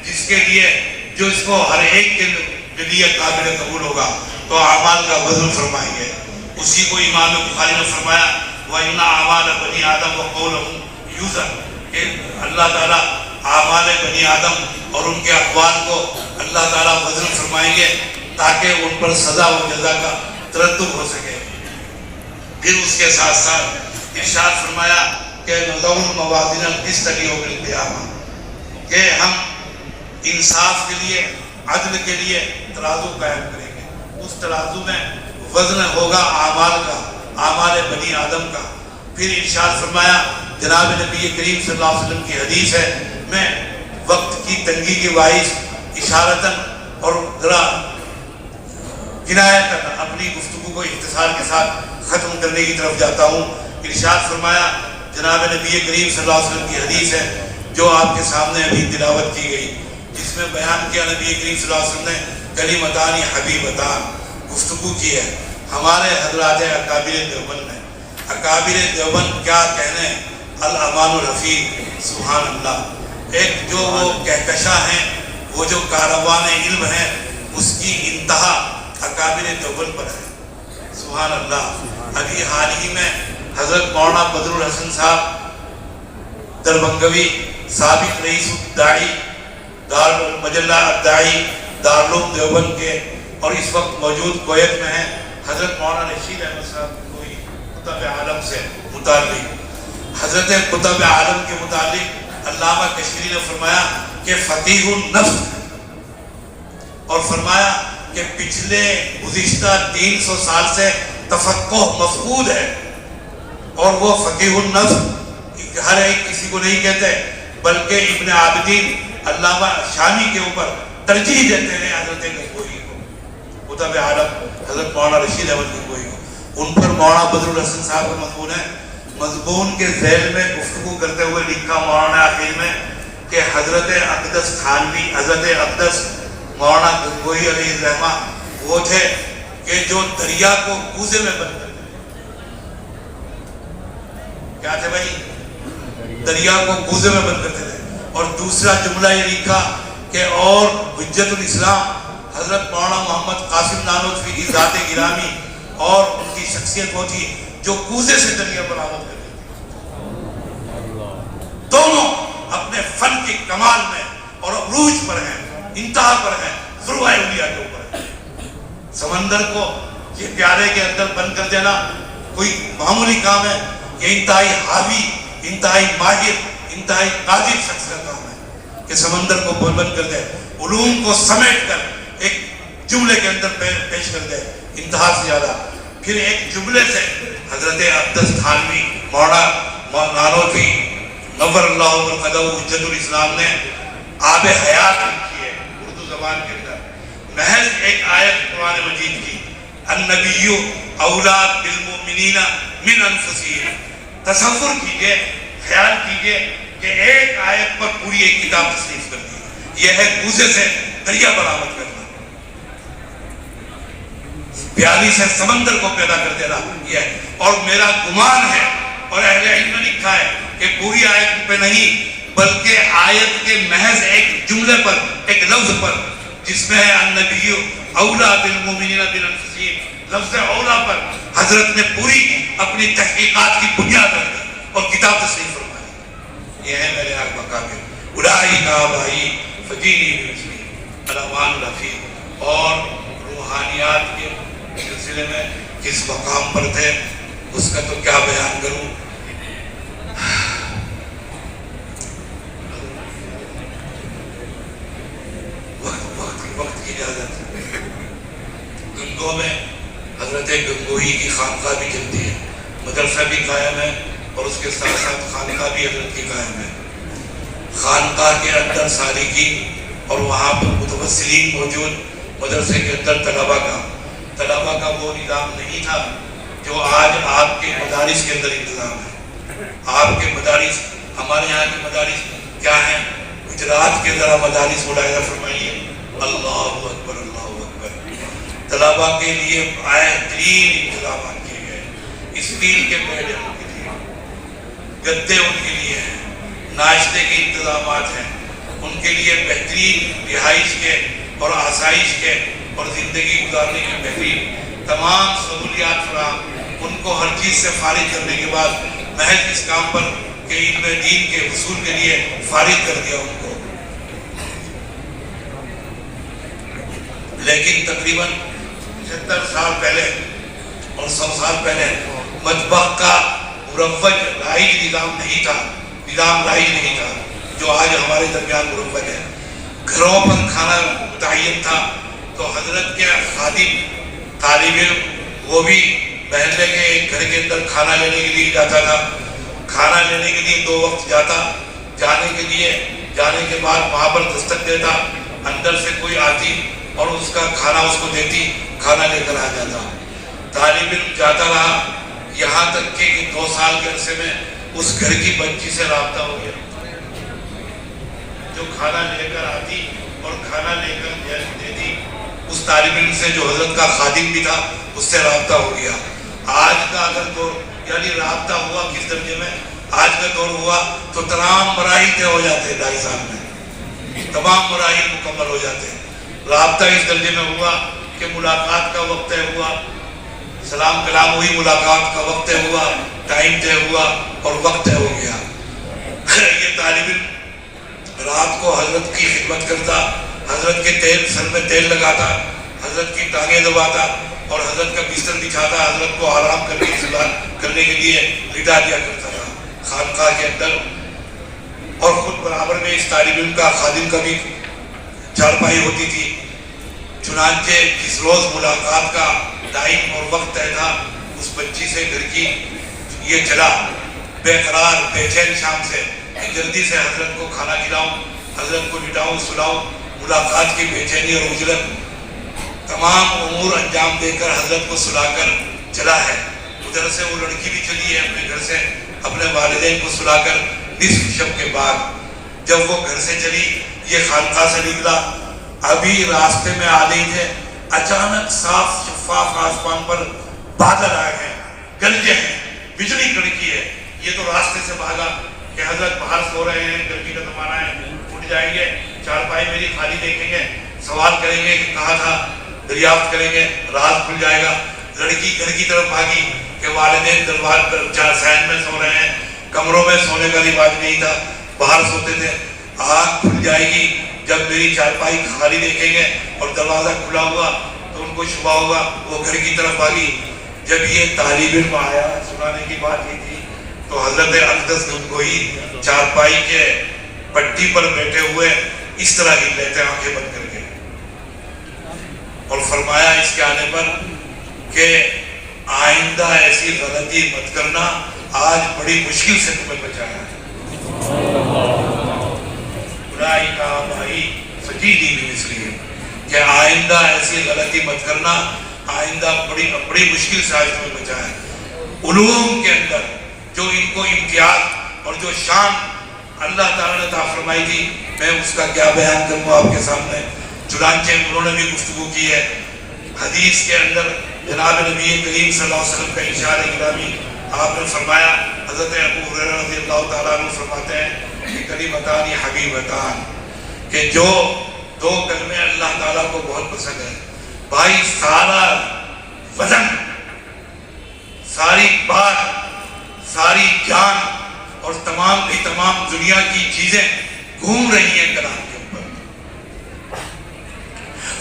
جس کے لیے جو اس کو ہر ایک کے لیے قابل قبول ہوگا تو اعمال کا وزن فرمائیں گے. اسی کو امام بخاری نے فرمایا وَإِنَّ أَعْمَالَ بَنِي آدَمَ وَقَوْلَهُمْ يُوزَنُ کہ اللہ تعالیٰ اعمال بنی آدم اور ان کے اقوال کو اللہ تعالیٰ وزن فرمائیں گے تاکہ ان پر سزا و جزا کا ترتب ہو سکے. پھر اس کے ساتھ ساتھ ارشاد فرمایا کہ نَضَعُ الْمَوَازِينَ الْقِسْطَ لِيَوْمِ الْقِيَامَةِ کہ ہم انصاف کے لیے عدل کے لیے ترازو قائم کریں گے. اس ترازو میں وزن ہوگا اعمال کا، اعمال بنی آدم کا. پھر ارشاد فرمایا جناب نبی کریم صلی اللہ علیہ وسلم کی حدیث ہے، میں وقت کی تنگی کے باعث اشارتاً اور ذرا کنایتاً اپنی گفتگو کو اختصار کے ساتھ ختم کرنے کی طرف جاتا ہوں. ارشاد فرمایا جناب نبی کریم صلی اللہ علیہ وسلم کی حدیث ہے جو آپ کے سامنے ابھی تلاوت کی گئی، جس میں بیان کیا نبی کریم صلی اللہ علیہ وسلم نے کلمتان حبیبتان گفتگو کی ہے. ہمارے حضرات اکابر دیوبند نے، اکابر دیوبند کیا کہنے، الامان الرفیق، سبحان اللہ. ایک جو وہ کہکشاں ہیں، وہ جو کاروان علم ہیں، اس کی انتہا اکابر دیوبند پر ہے. سبحان اللہ. ابھی حال ہی میں حضرت مولانا بدر الحسن صاحب دربنگوی سابق رئیس الداعی دار مجلہ الداعی دارالعلوم دیوبند کے اور اس وقت موجود کویت میں ہیں، حضرت مولانا رشید احمد صاحب کوئی قطب عالم سے متعلق، حضرت قطب عالم کے متعلق علامہ کشمیری نے فرمایا کہ فقیہ النفس، اور فرمایا کہ پچھلے گزشتہ 300 سال سے تفقہ مفقود ہے. اور وہ فقیہ النفس ہر ایک کسی کو نہیں کہتے، بلکہ ابن عابدین علامہ شامی کے اوپر ترجیح دیتے ہیں حضرت گنگوہی کو، قطب عالم حضرت مولانا رشید احمد گنگوہی کو. ان پر مولانا بدر الحسن صاحب کا مضمون ہے. مضمون کے ذیل میں گفتگو کرتے ہوئے لکھا مولانا آخر میں کہ حضرت اقدس تھانوی، حضرت اقدس مولانا گنگوہی علیہ الرحمہ وہ تھے کہ جو دریا کو کوزے میں بند کرتے. کیا تھے بھائی؟ دریا کو کوزے میں بند کرتے تھے. اور دوسرا جملہ یہ لکھا کہ اور حجت الاسلام حضرت مولانا محمد قاسم نانوتوی کی ذات گرامی اور ان کی شخصیت وہ تھی جو کوزے سے دریا پر آمد کرتے تھے. دونوں اپنے فن کے کمال میں اور عروج پر ہیں، انتہا پر ہیں، ذروہ اولیاء کے اوپر ہیں. سمندر کو یہ پیالے کے اندر بند کر دینا کوئی معمولی کام ہے؟ یہ انتہائی حاوی، انتہائی ماہر، انتہائی قادر شخص کا کام ہے کہ سمندر کو بند کر دے، علوم کو سمیٹ کر ایک جملے کے اندر پیش کر دے، انتہا سے زیادہ. پھر ایک جملے سے حضرت اقدس تھانوی مولانا نانوتوی نور اللہ برکتہ حجت الاسلام نے آب حیات لکھی ہے اردو زبان کے اندر. محض ایک آیت قرآن مجید کی، النبی اولا بالمؤمنین من انفسہم. تصور کیجئے، خیال کیجئے کہ ایک آیت پر پوری ایک کتاب تصنیف کر دی. یہ ہے کوزے سے دریا برآمد کرنا، پیالی سے سمندر کو پیدا کر دینا. یہ اور میرا گمان ہے اور اہل علم نے لکھا ہے کہ پوری آیت پہ نہیں بلکہ آیت کے محض ایک جملے پر، ایک لفظ پر جس میں ہے النبی اولا بالمؤمنین من انفسہم، لفظ اولا پر حضرت نے پوری اپنی تحقیقات کی بنیاد رکھ دی اور کتاب تصنیف فرمائی. یہ ہے میرے آقا مقابل اولئک آبائی فجینی بمثلہ الامان الرفیق. اور روحانیات کے سلسلے میں کس مقام پر تھے اس کا تو کیا بیان کروں. وقت کی اجازت. گنگو میں حضرت گنگوہی کی خانقاہ بھی چلتی ہے، مدرسہ بھی قائم ہے اور اس کے ساتھ ساتھ خانقاہ بھی حضرت کی قائم ہے. خانقاہ کے اندر سالکین اور وہاں پر متوسلین موجود، مدرسے کے اندر طلبہ کا وہ نظام نہیں تھا جو آج آپ کے مدارس کے اندر انتظام ہے. آپ کے مدارس، ہمارے یہاں کے مدارس کیا ہیں؟ گجرات کے ذرا مدارس ملاحظہ فرمائیے، اللہ اکبر اللہ اکبر. طلبہ کے لیے بہترین انتظامات کیے گئے، اسٹیل کے بیڈ ان کے لیے، گدے ان کے لیے ہیں، ناشتے کے انتظامات ہیں، ان کے لیے بہترین رہائش کے اور آسائش کے اور زندگی گزارنے کی بہترین تمام سہولیات فراہم، ان کو ہر چیز سے فارغ کرنے کے بعد محض اس کام پر کہ علم دین کے حصول کے لیے فارغ کر دیا ان کو۔ لیکن تقریباً 75 سال پہلے اور 100 سال پہلے مطبخ کا مروج رائج نظام نہیں تھا، نظام رائج نہیں تھا جو آج ہمارے درمیان مروج ہے۔ گھروں پر کھانا متعین تھا تو حضرت کے خادم طالب علم وہ بھی محلے کے ایک گھر کے اندر کھانا لینے کے لیے جاتا تھا، کھانا لینے کے لیے 2 وقت جاتا، جانے کے بعد وہاں پر دستک دیتا، اندر سے کوئی آتی اور اس کا کھانا اس کو دیتی، کھانا لے کر آ جاتا۔ طالب علم جاتا رہا یہاں تک کہ 2 سال کے عرصے میں اس گھر کی بچی سے رابطہ ہو گیا جو کھانا لے کر آتی اور کھانا لے کر دیتی، اس طالب علم سے جو حضرت کا خادم بھی تھا اس سے رابطہ ہو گیا۔ آج کا اگر دور یعنی رابطہ ہوا کس درجے میں، آج کا دور ہوا تو تمام مراحل طے ہو جاتے ہیں 2.5 سال میں، تمام مراحل مکمل ہو جاتے ہیں۔ رابطہ اس درجے میں ہوا کہ ملاقات کا وقت طے ہوا، سلام کلام ہوئی، ملاقات کا وقت طے ہوا، ٹائم طے ہوا اور وقت طے ہو گیا۔ یہ طالب علم رات کو حضرت کی خدمت کرتا، حضرت کے سر میں تیل لگاتا، حضرت کی ٹانگیں دباتا اور حضرت کا بستر بچھاتا، حضرت کو آرام کرنے کے لیے لٹا دیا کرتا تھا خانقاہ کے اندر۔ اور خود برابر میں اس طالب علم کا خادم کا بھی چارپائی ہوتی تھی۔ چنانچہ جس روز ملاقات کا ٹائم اور وقت طے تھا، اس بچی سے گھر کی یہ چلا بے قرار بے چین شام سے کہ جلدی سے حضرت کو کھانا کھلاؤں، حضرت کو لٹاؤں سلاؤں۔ ملاقات کی بے چینی اور اجلت تمام امور انجام دے کر حضرت کو سلا کر چلا ہے۔ ادھر سے وہ لڑکی بھی چلی ہے اپنے گھر سے اپنے والدین کو سلا کر نصف شب کے بعد۔ جب وہ گھر سے چلی، یہ خانقاہ سے نکلا، ابھی راستے میں آ رہے تھے، اچانک صاف شفاف آسمان پر بادل آئے ہیں، گرجے ہیں، بجلی کڑکی ہے۔ یہ تو راستے سے بھاگا کہ حضرت باہر سو رہے ہیں، گرمی کا زمانہ ہے، اٹھ جائیں گے، چارپائی میری خالی دیکھیں گے، سوال کریں گے کہ کہاں تھا، دریافت کریں گے، راز کھل جائے گا۔ لڑکی گھر کی طرف بھاگی کہ والدین دربار پر سین میں سو رہے ہیں، کمروں میں سونے کا رواج نہیں تھا، باہر سوتے تھے۔ آنکھ کھل جائے گی جب میری چارپائی خالی دیکھیں گے اور دروازہ کھلا ہوا تو ان کو شبہ ہوگا، وہ گھر کی طرف بھاگی۔ جب یہ طالب علم آیا، سنانے کی بات یہ تھی تو حضرت اقدس گنگوئی چارپائی کے پٹی پر بیٹھے ہوئے اس طرح ہی لیتے آنکھیں بند کر کے، اور فرمایا اس کے آنے پر کہ آئندہ ایسی غلطی مت کرنا، آج بڑی مشکل سے تمہیں بچایا ہے۔ کہ آئندہ ایسی غلطی مت کرنا، آئندہ بڑی مشکل سے آج تمہیں بچایا ہے۔ علوم کے اندر جو ان کو امتیاز اور جو شان اللہ تعالیٰ نے عطا فرمائی تھی، میں اس کا کیا بیان کروں آپ کے سامنے۔ چنانچہ انہوں نے بھی گفتگو کی ہے۔ حدیث کے اندر جناب نبی کریم صلی اللہ علیہ وسلم کا ارشاد گرامی، آپ نے فرمایا، حضرت ابو ہریرہ رضی اللہ تعالیٰ عنہ فرماتے ہیں کہ کلمتان حبیبتان، کہ جو 2 کلمے اللہ تعالیٰ کو بہت پسند ہے۔ بھائی سارا وزن، ساری بات، ساری جان اور تمام کی تمام دنیا کی چیزیں گھوم رہی ہیں کلام کے اوپر۔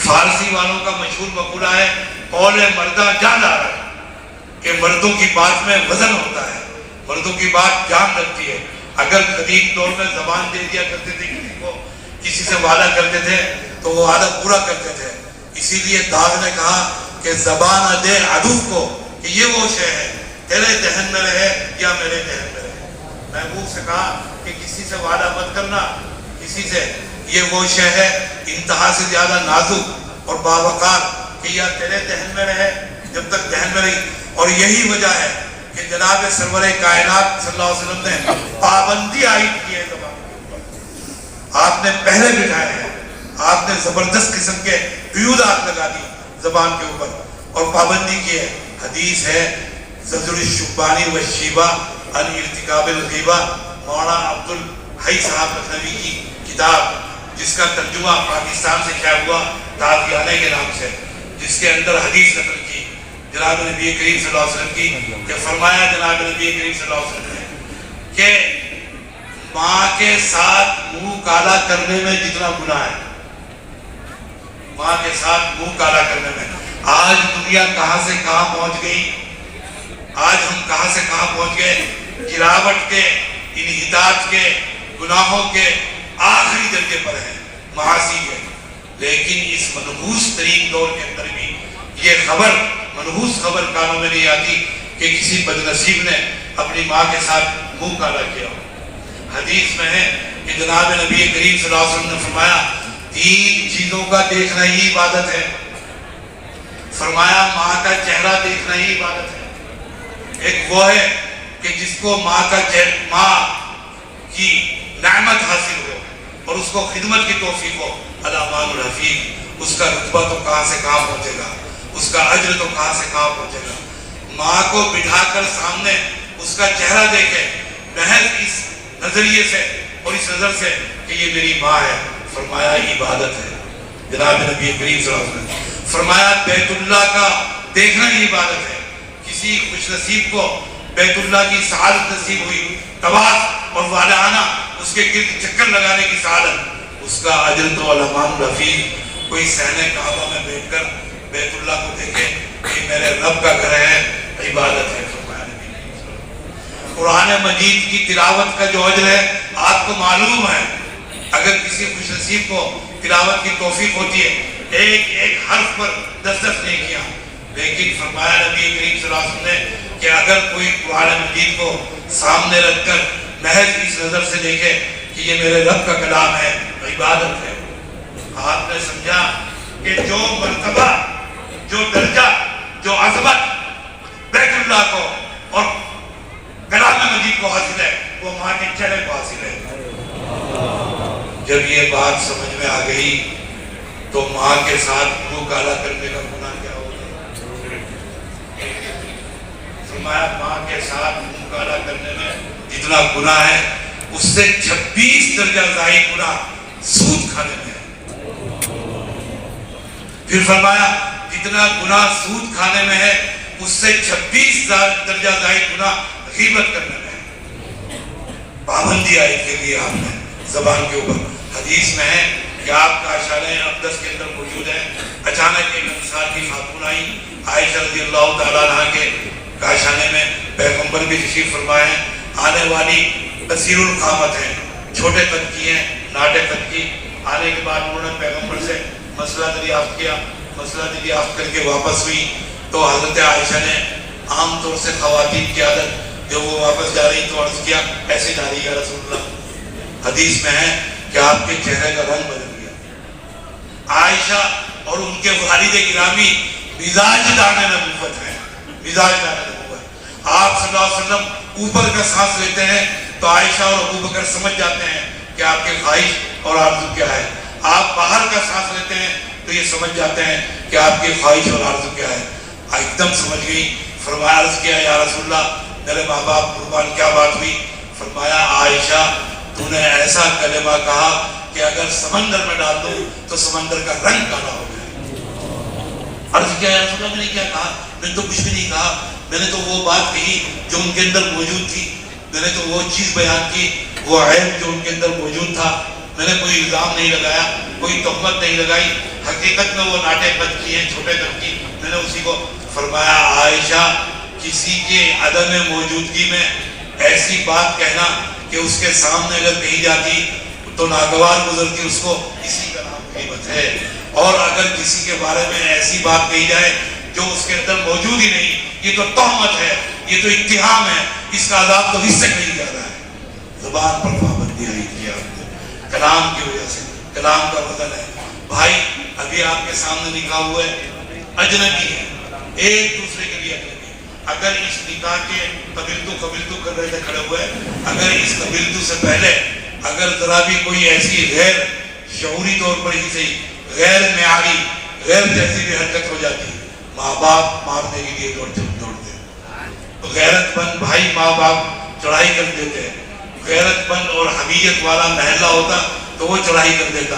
فارسی والوں کا مشہور مقولہ ہے، قول مردہ جان آ رہا ہے، کہ مردوں کی بات میں وزن ہوتا ہے، مردوں کی بات جان رکھتی ہے۔ اگر قدیم دور میں زبان دے دیا کرتے تھے کسی کو، کسی سے وعدہ کرتے تھے تو وہ وعدہ پورا کرتے تھے۔ اسی لیے داغ نے کہا کہ زبان دے عدو کو کہ یہ وہ شے ہے، تیرے ذہن میں رہے یا میرے ذہن میں رہے۔ محبوب سے کہا کہ کسی سے وعدہ مت کرنا، کسی سے، یہ وہ شے ہے انتہا سے زیادہ نازک اور باوقار کہ یا تیرے ذہن میں رہے جب تک ذہن میں رہی۔ اور یہی وجہ ہے کہ جناب سرور کائنات صلی اللہ علیہ وسلم نے پابندی عائد کی ہے زبان کے اوپر۔ آپ نے پہلے بٹھایا ہے، آپ نے زبردست قسم کے قیودات لگا دی زبان کے اوپر اور پابندی کی ہے۔ حدیث ہے زجر الشبانی والشیبہ عن ارتکاب الغیبہ، مولانا عبد بھائی صاحب لکھنوی کی کتاب جس کا ترجمہ پاکستان سے کیا ہوا تابعیانہ کے نام سے، جس کے اندر حدیث نقل کی جناب نبی کریم صلی اللہ علیہ وسلم کی، کہ فرمایا جناب نبی کریم صلی اللہ علیہ وسلم نے کہ ماں کے ساتھ منہ کالا کرنے میں جتنا گناہ ہے، ماں کے ساتھ منہ کالا کرنے میں، آج دنیا کہاں سے کہاں پہنچ گئی، آج ہم کہاں سے کہاں پہنچ گئے، گراوٹ کے، انحطاط کے، گناہوں کے آخری درجے پر ہیں، معاصی کے۔ لیکن اس منحوس ترین دور کے اندر بھی یہ خبر، منحوس خبر کانوں میں نہیں آتی کہ کسی بدنصیب نے اپنی ماں کے ساتھ منہ کالا کیا ہو۔ حدیث میں ہے کہ جناب نبی کریم صلی اللہ علیہ وسلم نے فرمایا 3 چیزوں کا دیکھنا ہی عبادت ہے۔ فرمایا ماں کا چہرہ دیکھنا ہی عبادت ہے۔ ایک وہ ہے کہ جس کو ماں کی نعمت حاصل ہو اور اس کو خدمت کی توفیق ہو، الامان الحفیظ، اس کا رتبہ تو کہاں سے کہاں پہنچے گا، اس کا اجر تو کہاں سے کہاں پہنچے گا۔ ماں کو بٹھا کر سامنے اس کا چہرہ دیکھے محض اس نظریے سے اور اس نظر سے کہ یہ میری ماں ہے، فرمایا عبادت ہے۔ جناب نبی کریم صلی اللہ علیہ وسلم فرمایا بیت اللہ کا دیکھنا ہی عبادت ہے۔ کسی خوش نصیب کو بیت اللہ کی سعادت نصیب ہوئی، طواف اور والہانہ اس کے گرد چکر لگانے کی سعادت، اس کا اجر تو الامان الحفیظ۔ کوئی صحن کعبہ میں بیٹھ کر بیت اللہ کو دیکھے کہ میرے رب کا گھر ہے، عبادت ہے۔ قرآن مجید کی تلاوت کا جو اجر ہے آپ کو معلوم ہے، اگر کسی خوش نصیب کو تلاوت کی توفیق ہوتی ہے ایک ایک حرف پر 10 نیکیاں، لیکن فرمایا نبی کریم صلی اللہ علیہ وسلم نے کہ اگر کوئی قرآن مجید کو سامنے رکھ کر محض اس نظر سے دیکھے کہ یہ میرے رب کا کلام ہے، عبادت ہے۔ آپ نے سمجھا کہ جو مرتبہ، جو درجہ، جو عظمت بیت اللہ کو اور کلام مجید کو حاصل ہے وہ ماں کے چہرے کو حاصل ہے۔ جب یہ بات سمجھ میں آ گئی تو ماں کے ساتھ منہ کالا کرنے کا گناہ کیا ہوگا؟ فرمایا ماں کے ساتھ منہ کالا کرنے میں جتنا گناہ ہے اس سے 26 درجہ زائد گناہ سود کھانے میں ہے۔ پھر فرمایا جتنا گناہ سود کھانے میں ہے اس سے 26 درجہ زائد گناہ غیبت کرنے میں ہے۔ پابندی عائد کے لیے آپ نے زبان کے اوپر۔ حدیث میں ہے کہ آپ کا اشارہ اقدس کے اندر موجود ہے، اچانک ایک انصار کی خاتون آئی، عائشہ رضی اللہ تعالیٰ عنہ کے کاشانے میں پیغمبر بھی تشریف فرمائے ہیں، آنے والی قصیر القامت ہیں، چھوٹے قد کی ہیں، ناٹے قد کی۔ آنے کے بعد انہوں نے پیغمبر سے مسئلہ دریافت کیا، مسئلہ دریافت کر کے واپس ہوئی تو حضرت عائشہ نے عام طور سے خواتین کی عادت جب وہ واپس جا رہی تو عرض کیا ایسے جا رہی ہے رسول اللہ۔ حدیث میں ہے کہ آپ کے چہرے کا رنگ بدل گیا۔ عائشہ اور ان کے والد گرامی مزاج دانے نبوت ہیں، مزاج دانے نبوت۔ آپ صلی اللہ علیہ وسلم اوپر کا سانس لیتے ہیں تو عائشہ اور ابو بکر سمجھ جاتے ہیں کہ آپ کے خواہش اور آرزو کیا ہے۔ آپ باہر کا سانس لیتے ہیں تو یہ سمجھ جاتے ہیں کہ آپ کی خواہش اور آرزو کیا ہے۔ ایک دم سمجھ گئی، فرمایا عرض کیا یا رسول اللہ میرے ماں باپ قربان کیا بات ہوئی؟ فرمایا عائشہ تو نے ایسا کلمہ کہا کہ اگر سمندر میں ڈال دو تو سمندر کا رنگ کالا ہو جائے۔ عرض کیا یا رسول اللہ میں نے کیا کہا؟ میں نے تو کچھ بھی نہیں کہا، میں نے تو وہ بات کہی جو ان کے اندر موجود تھی، میں نے تو وہ چیز بیان کی، وہ عیب جو ان کے اندر موجود تھا۔ میں نے کوئی الزام نہیں لگایا، کوئی تہمت نہیں لگائی، حقیقت میں وہ ناٹے قد کی ہیں، چھوٹے قد کی، میں نے اسی کو۔ فرمایا عائشہ کسی کے عدم موجودگی میں ایسی بات کہنا کہ اس کے سامنے اگر کہی جاتی تو ناگوار گزرتی، اس کو اسی کا نام غیبت ہے۔ اور اگر کسی کے بارے میں ایسی بات کہی جائے جو اس کے اندر موجود ہی نہیں، یہ تو تہمت ہے، یہ تو اتہام ہے، اس کا عذاب تو اس سے کہیں زیادہ ہے۔ زبان پر پابندی عائد کیا آپ نے کلام کی وجہ سے، کلام کا وزن ہے۔ بھائی ابھی آپ کے سامنے نکاح ہوئے اجنبی ہے، ایک دوسرے کے لیے اجنبی۔ اگر اس نکاح کے قبیلتو کر رہے تھے کھڑے ہوئے، اگر اس قبیلتو سے پہلے اگر ذرا بھی کوئی ایسی غیر شعوری طور پر ہی صحیح غیر معیاری غیر تہذیبی حرکت ہو جاتی، ماں باپ مارنے کے لیے دوڑتے، غیرت مند بھائی ماں باپ چڑھائی کر دیتے، غیرت مند اور حمیت والا محلہ ہوتا تو وہ چڑھائی کر دیتا،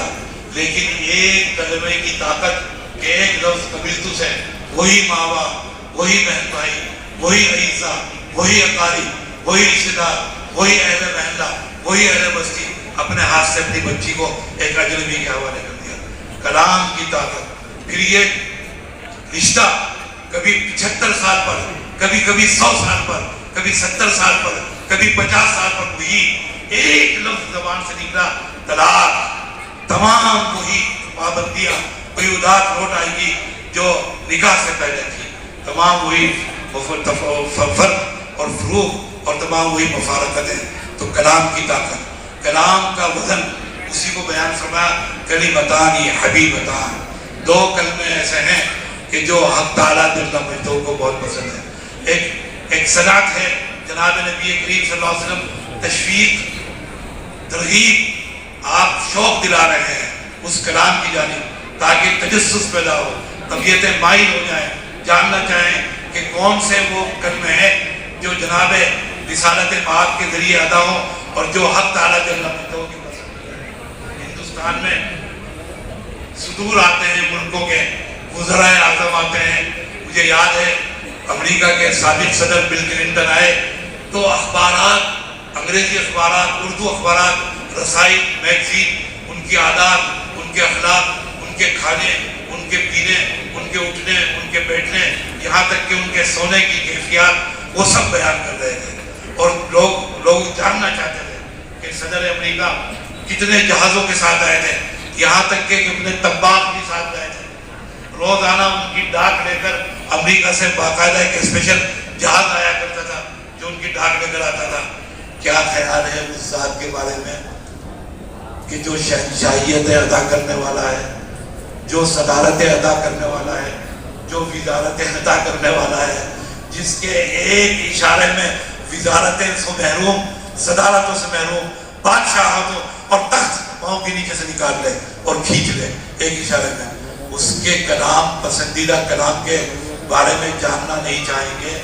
لیکن ایک کلمے کی طاقت کہ ایک لفظ قبیلتس ہے، وہی ماں باپ، وہی بہن بھائی، وہی عیسیٰ، وہی اقارب، وہی رشتے دار، وہی اہل محلہ، وہی اہل بستی اپنے ہاتھ سے اپنی بچی کو ایک اجنبی کے حوالے کر دیا۔ کلام کی طاقت، پھر یہ رشتہ کبھی 75 سال پر، کبھی 100 سال پر، کبھی 70 سال پر، کبھی 50 سال پر، وہی ایک لفظ زبان سے نکلا طلاق، تمام وہی پابندیاں، کوئی اداس روٹ آئے گی جو نکاح سے پہلے تھی، تمام وہی فرق اور فروق اور تمام وہی مفارقتیں۔ تو کلام کی طاقت، کلام کا وزن، اسی کو بیان فرمایا کلمتان حبیبتان، دو کلمے ایسے ہیں کہ جو حق تعالیٰ دل مجدوں کو بہت پسند ہے۔ ایک صنعت ہے جناب نبی کریم صلی اللہ علیہ وسلم، تشویق، ترغیب، آپ شوق دلا رہے ہیں اس کلام کی جانب تاکہ تجسس پیدا ہو، طبیعتیں مائل ہو جائیں، جاننا چاہیں کہ کون سے وہ کلمے ہیں جو جناب رسالت پاک کے ذریعے ادا ہوں اور جو حق تعالیٰ جل مجدہ کی پسند ہے۔ ہندوستان میں صدور آتے ہیں ملکوں کے، وزرائے اعظم آتے ہیں، مجھے یاد ہے امریکہ کے سابق صدر بل کلنٹن آئے تو اخبارات، انگریزی اخبارات، اردو اخبارات، رسائی، میگزین، ان کی عادات، ان کے اخلاق، ان کے کھانے، ان کے پینے، ان کے اٹھنے، ان کے بیٹھنے، یہاں تک کہ ان کے سونے کی کیفیات، وہ سب بیان کر رہے تھے، اور لوگ جاننا چاہتے تھے کہ صدر امریکہ کتنے جہازوں کے ساتھ آئے تھے، یہاں تک کہ اپنے طباخ بھی ساتھ گئے تھے، روزانہ ان کی ڈاک لے کر امریکہ سے باقاعدہ ایک اسپیشل جہاز آیا کرتا تھا جو ان کی ڈاک لے کر آتا تھا۔ کیا خیال ہے اس ذات کے بارے میں کہ جو شہنشاہیتیں ادا کرنے والا ہے، جو صدارتیں ادا کرنے والا ہے، جو وزارتیں ادا کرنے والا ہے، جس کے ایک اشارے میں وزارتیں سے محروم، صدارتوں سے محروم، بادشاہتوں اور تخت پاؤں کے نیچے سے نکال لے اور کھینچ لے ایک اشارے میں، اس کے کلام، پسندیدہ کلام کے بارے میں جاننا نہیں چاہیں گے،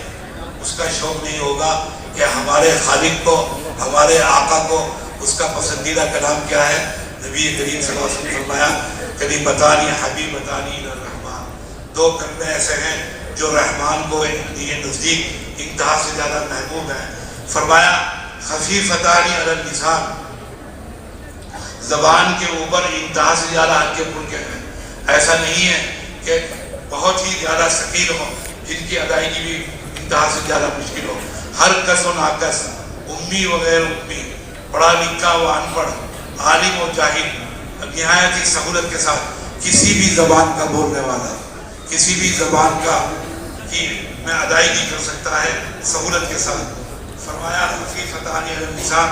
اس کا شوق نہیں ہوگا کہ ہمارے خالق کو، ہمارے آقا کو اس کا پسندیدہ کلام کیا ہے۔ نبی کریم صلی اللہ علیہ وسلم فرمایا کلمتان حبیبتان الی الرحمن، دو کلمے ایسے ہیں جو رحمان کو یہ نزدیک انتہا سے زیادہ محبوب ہیں۔ فرمایا خفیفتان علی اللسان، زبان کے اوپر انتہا سے زیادہ ہلکے پھلکے ہیں، ایسا نہیں ہے کہ بہت ہی زیادہ ثقیل ہو جن کی ادائیگی بھی انتہا سے زیادہ مشکل ہو۔ ہر کس و ناکس، امی و غیر امی، پڑھا لکھا و ان پڑھ، عالم و جاہل، نہایت ہی سہولت کے ساتھ کسی بھی زبان کا بولنے والا، کسی بھی زبان کا کی میں ادائیگی کر سکتا ہے سہولت کے ساتھ۔ فرمایا خفیفتان علی اللسان،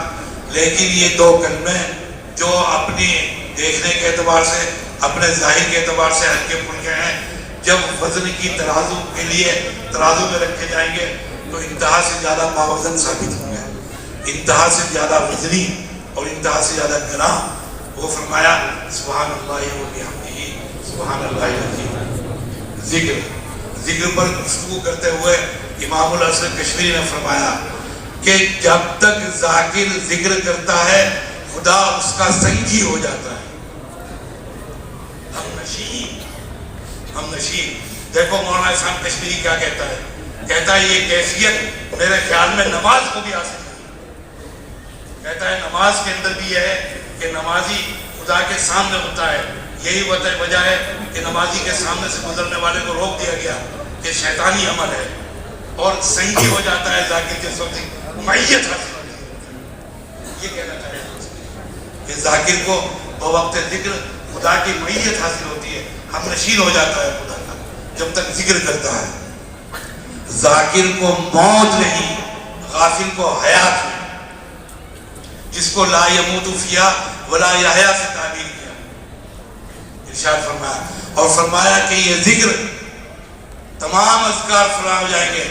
لیکن یہ دو کلمے جو اپنی دیکھنے کے اعتبار سے، اپنے ظاہر کے اعتبار سے ہلکے پھلکے ہیں، جب وزن کی ترازو کے لیے ترازو میں رکھے جائیں گے تو انتہا سے زیادہ باوزن ثابت ہوں گے، انتہا سے زیادہ وزنی اور انتہا سے زیادہ گناہ۔ وہ فرمایا سبحان اللہ و بحمدہ سبحان اللہ العظیم۔ ذکر پر گفتگو کرتے ہوئے امام الحسن کشمیری نے فرمایا کہ جب تک ذاکر ذکر کرتا ہے خدا اس کا سنگی ہو جاتا ہے۔ ہم نشین دیکھو مولانا اسلام کشمیری کیا کہتا ہے، کہتا ہے یہ کیفیت میرے خیال میں نماز کو بھی حاصل ہے، کہتا ہے نماز کے اندر بھی یہ ہے کہ نمازی خدا کے سامنے ہوتا ہے، یہی وجہ ہے کہ نمازی کے سامنے سے گزرنے والے کو روک دیا گیا کہ شیطانی عمل ہے، اور سنگی ہو جاتا ہے ذاکر کے ساتھ معیت حاصل ہوتی ہے۔ یہ کہنا چاہتے ہیں کہ ذاکر کو بوقت ذکر خدا کی معیت حاصل ہوتی ہے، ہم نشین ہو جاتا ہے خدا کا جب تک ذکر کرتا ہے۔ ذاکر کو موت نہیں، غافل کو حیات ہے، جس کو لا یموت فیہا ولا یحیا سے تعبیر کیا، ارشاد فرمایا، اور فرمایا کہ یہ ذکر تمام اذکار فنا ہو جائیں گے،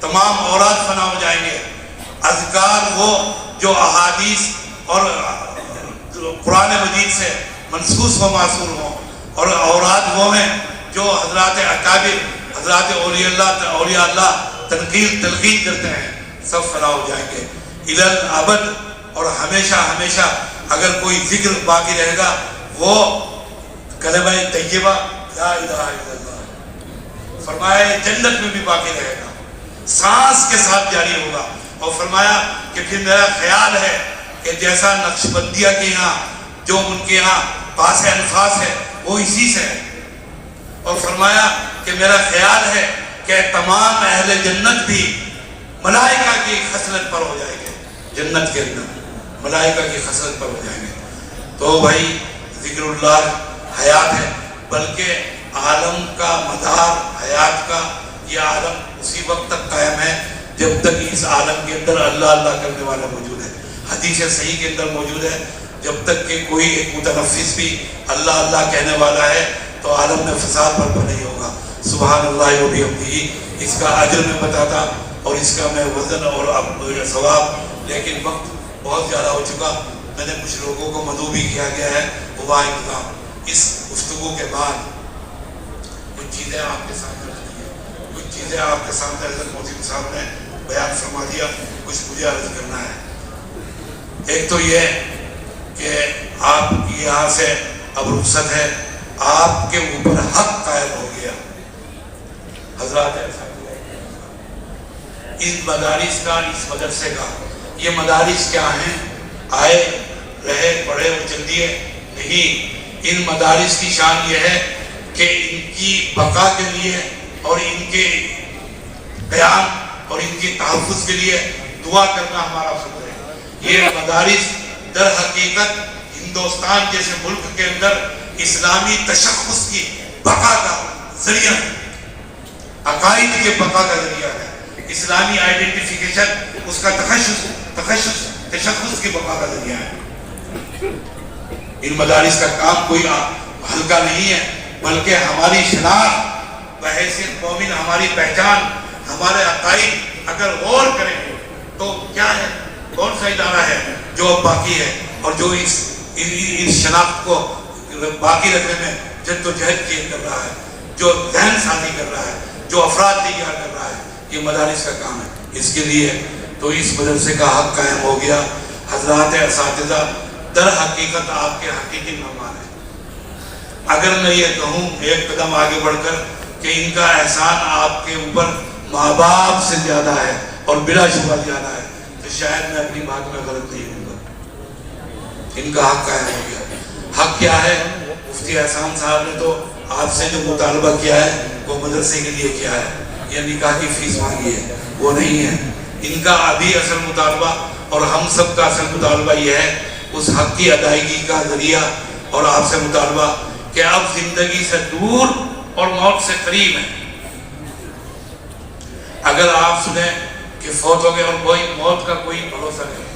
تمام اوراد فنا ہو جائیں گے۔ اذکار وہ جو احادیث اور قرآن مجید سے منسوخ و معصور ہوں، اور اوراد وہ ہیں جو حضرات اکابر، حضرات اولیاء اللہ تلقین کرتے ہیں، سب فنا ہو جائیں گے۔ الی الابد اور ہمیشہ ہمیشہ اگر کوئی ذکر باقی رہے گا وہ کلمہ طیبہ لا الہ الا اللہ، فرمایا یہ جنت میں بھی باقی رہے گا، سانس کے ساتھ جاری ہوگا۔ اور فرمایا کہ پھر میرا خیال ہے کہ جیسا نقشبندیہ کے یہاں جو ان کے یہاں پاس انفاس ہے وہ اسی سے ہے، اور فرمایا کہ میرا خیال ہے کہ تمام اہل جنت بھی ملائکہ کی خصلت پر ہو جائیں گے، جنت کے اندر ملائکہ کی خصلت پر ہو جائیں گے۔ تو بھائی ذکر اللہ حیات ہے، بلکہ عالم کا مدار حیات کا یہ عالم اسی وقت تک قائم ہے جب تک اس عالم کے اندر اللہ اللہ کرنے والا موجود ہے۔ حدیث صحیح کے اندر موجود ہے جب تک کہ کوئی ایک متنفس بھی اللہ اللہ کہنے والا ہے تو عالم میں فساد برپا نہیں ہوگا۔ سبحان اللہ و بحمدہ، اس کا اجر میں بتاتا اور اس کا میں وزن اور ثواب، لیکن وقت بہت زیادہ ہو چکا، میں نے کچھ لوگوں کو مدعو بھی کیا گیا ہے وہ انتظام۔ اس گفتگو کے بعد کچھ چیزیں آپ کے سامنے رکھی ہیں، کچھ چیزیں آپ کے سامنے حضرت محتسب صاحب نے بیان فرما دیا، کچھ مجھے عرض کرنا ہے۔ ایک تو یہ کہ آپ کی یہاں سے اب رخصت ہے، آپ کے اوپر حق قائم ہو گیا۔ حضرات اس مدارس کا، اس مدرسے کا، یہ مدارس کیا ہیں؟ آئے رہے پڑھے اور چل دیے نہیں، ان مدارس کی شان یہ ہے کہ ان کی بقا کے لیے اور ان کے قیام اور ان کی تحفظ کے لیے دعا کرنا ہمارا فرض ہے۔ یہ مدارس در حقیقت ہندوستان جیسے ملک کے اندر اسلامی تشخص کی بقا کا ذریعہ ہے، عقائد کے بقا کا ذریعہ ہے، اسلامی آئیڈینٹیفیکیشن اس کا تشخص کی بقا کا ذریعہ ہے۔ ان مدارس کا کام کوئی ہلکا نہیں ہے، بلکہ ہماری شناخت بحیثیت مومن، ہماری پہچان، ہمارے عقائد اگر غور کریں تو کیا ہے، کون سا ادارہ ہے جو اب باقی ہے اور جو اس شناخت کو باقی رکھنے میں جد و جہد کر رہا ہے، جو ذہن سازی کر رہا ہے، جو افراد تیار کر رہا ہے، یہ مدارس کا کام ہے۔ اس کے لیے تو اس مدرسے کا حق قائم ہو گیا۔ حضرات اساتذہ در حقیقت آپ کے حقیقی مہمان ہیں۔ اگر میں یہ کہوں ایک قدم آگے بڑھ کر کہ ان کا احسان آپ کے اوپر ماں باپ سے زیادہ ہے اور بلا شبہ زیادہ ہے تو شاید میں اپنی بات میں غلط نہیں ہوں گا۔ ان کا حق قائم ہو گیا۔ حق کیا ہے؟ مفتی احسان صاحب نے تو آپ سے جو مطالبہ کیا ہے وہ مدرسے کے لیے کیا ہے، یہ نکاح کی فیس مانگی ہے، وہ نہیں ہے۔ ان کا ابھی اصل مطالبہ اور ہم سب کا اصل مطالبہ یہ ہے اس حق کی ادائیگی کا ذریعہ، اور آپ سے مطالبہ کہ اب زندگی سے دور اور موت سے قریب ہیں۔ اگر آپ سنیں کہ فوت ہو گئے اور کوئی موت کا کوئی بھروسہ نہیں،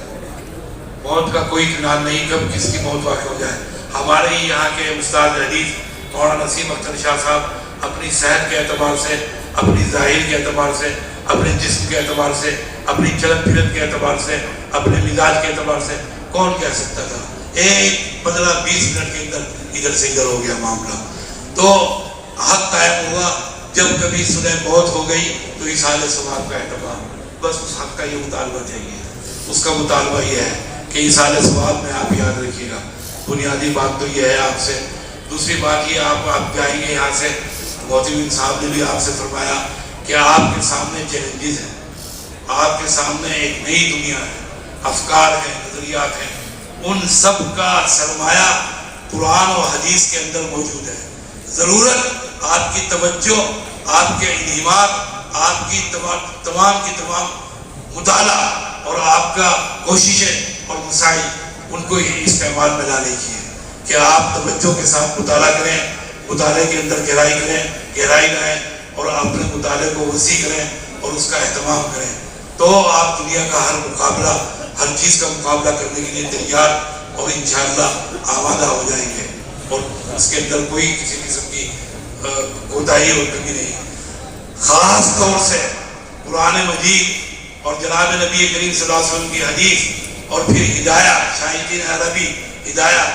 موت کا کوئی اطمینان نہیں کب کس کی موت واقع ہو جائے۔ ہمارے ہی یہاں کے استاد حدیث مولانا نسیم اختر شاہ صاحب اپنی صحت کے اعتبار سے، اپنی ظاہر کے اعتبار سے، اپنے جسم کے اعتبار سے، اپنی چلن پھرن کے اعتبار سے، اپنے مزاج کے اعتبار سے کون کہہ سکتا تھا؟ ایک 15-20 منٹ کے اندر ادھر سے ادھر ہو گیا معاملہ۔ تو حق قائم ہوا، جب کبھی سنیں موت ہو گئی تو اصالہ ثواب کا اہتمام، بس اس حق کا یہ مطالبہ چاہیے، اس کا مطالبہ یہ ہے کہ اصالہ ثواب میں آپ یاد رکھیے گا۔ بنیادی بات تو یہ ہے آپ سے۔ دوسری بات یہ آپ جائیں گے یہاں سے، محتسب صاحب نے بھی آپ سے فرمایا کہ آپ کے سامنے چیلنجز ہیں، آپ کے سامنے ایک نئی دنیا ہے، افکار ہیں، نظریات ہیں، ان سب کا سرمایہ قرآن و حدیث کے اندر موجود ہے۔ ضرورت آپ کی توجہ، آپ کے انہمات، آپ کی تمام کی تمام مطالعہ اور آپ کا کوششیں اور مساعی ان کو استعمال میں لانے کی ہے کہ آپ توجہ کے ساتھ مطالعہ کریں، مطالعے کے اندر گہرائی لائیں اور اپنے مطالعے کو وسیع کریں اور اس کا اہتمام کریں، تو آپ دنیا کا ہر مقابلہ، ہر چیز کا مقابلہ کرنے کے لیے تیار اور انشاءاللہ آمادہ ہو جائیں گے، اور اس کے اندر کوئی کسی قسم کی کوتاہی اور کمی نہیں۔ خاص طور سے قرآن مجید اور جناب نبی کریم صلی اللہ علیہ وسلم کی حدیث اور پھر ہدایہ، شائقین عربی ہدایہ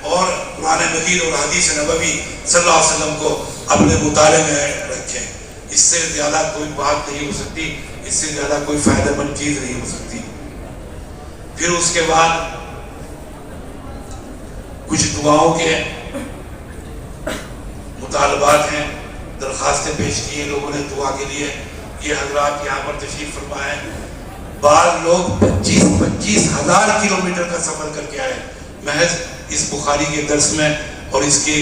اور قرآن مجید اور حدیث نبوی صلی اللہ علیہ وسلم کو اپنے مطالعے میں رکھیں۔ اس سے زیادہ کوئی بات نہیں ہو سکتی، اس سے زیادہ کوئی فائدہ مند چیز نہیں ہو سکتی۔ پھر اس کے بعد کچھ دعاؤں کے مطالبات ہیں، درخواستیں پیش کی ہیں لوگوں نے دعا کے لیے. یہ حضرات یہاں پر تشریف فرمائے. بعض لوگ 25 ہزار کلومیٹر کا سفر کر کے آئے محض اس بخاری کے درس میں اور اس کی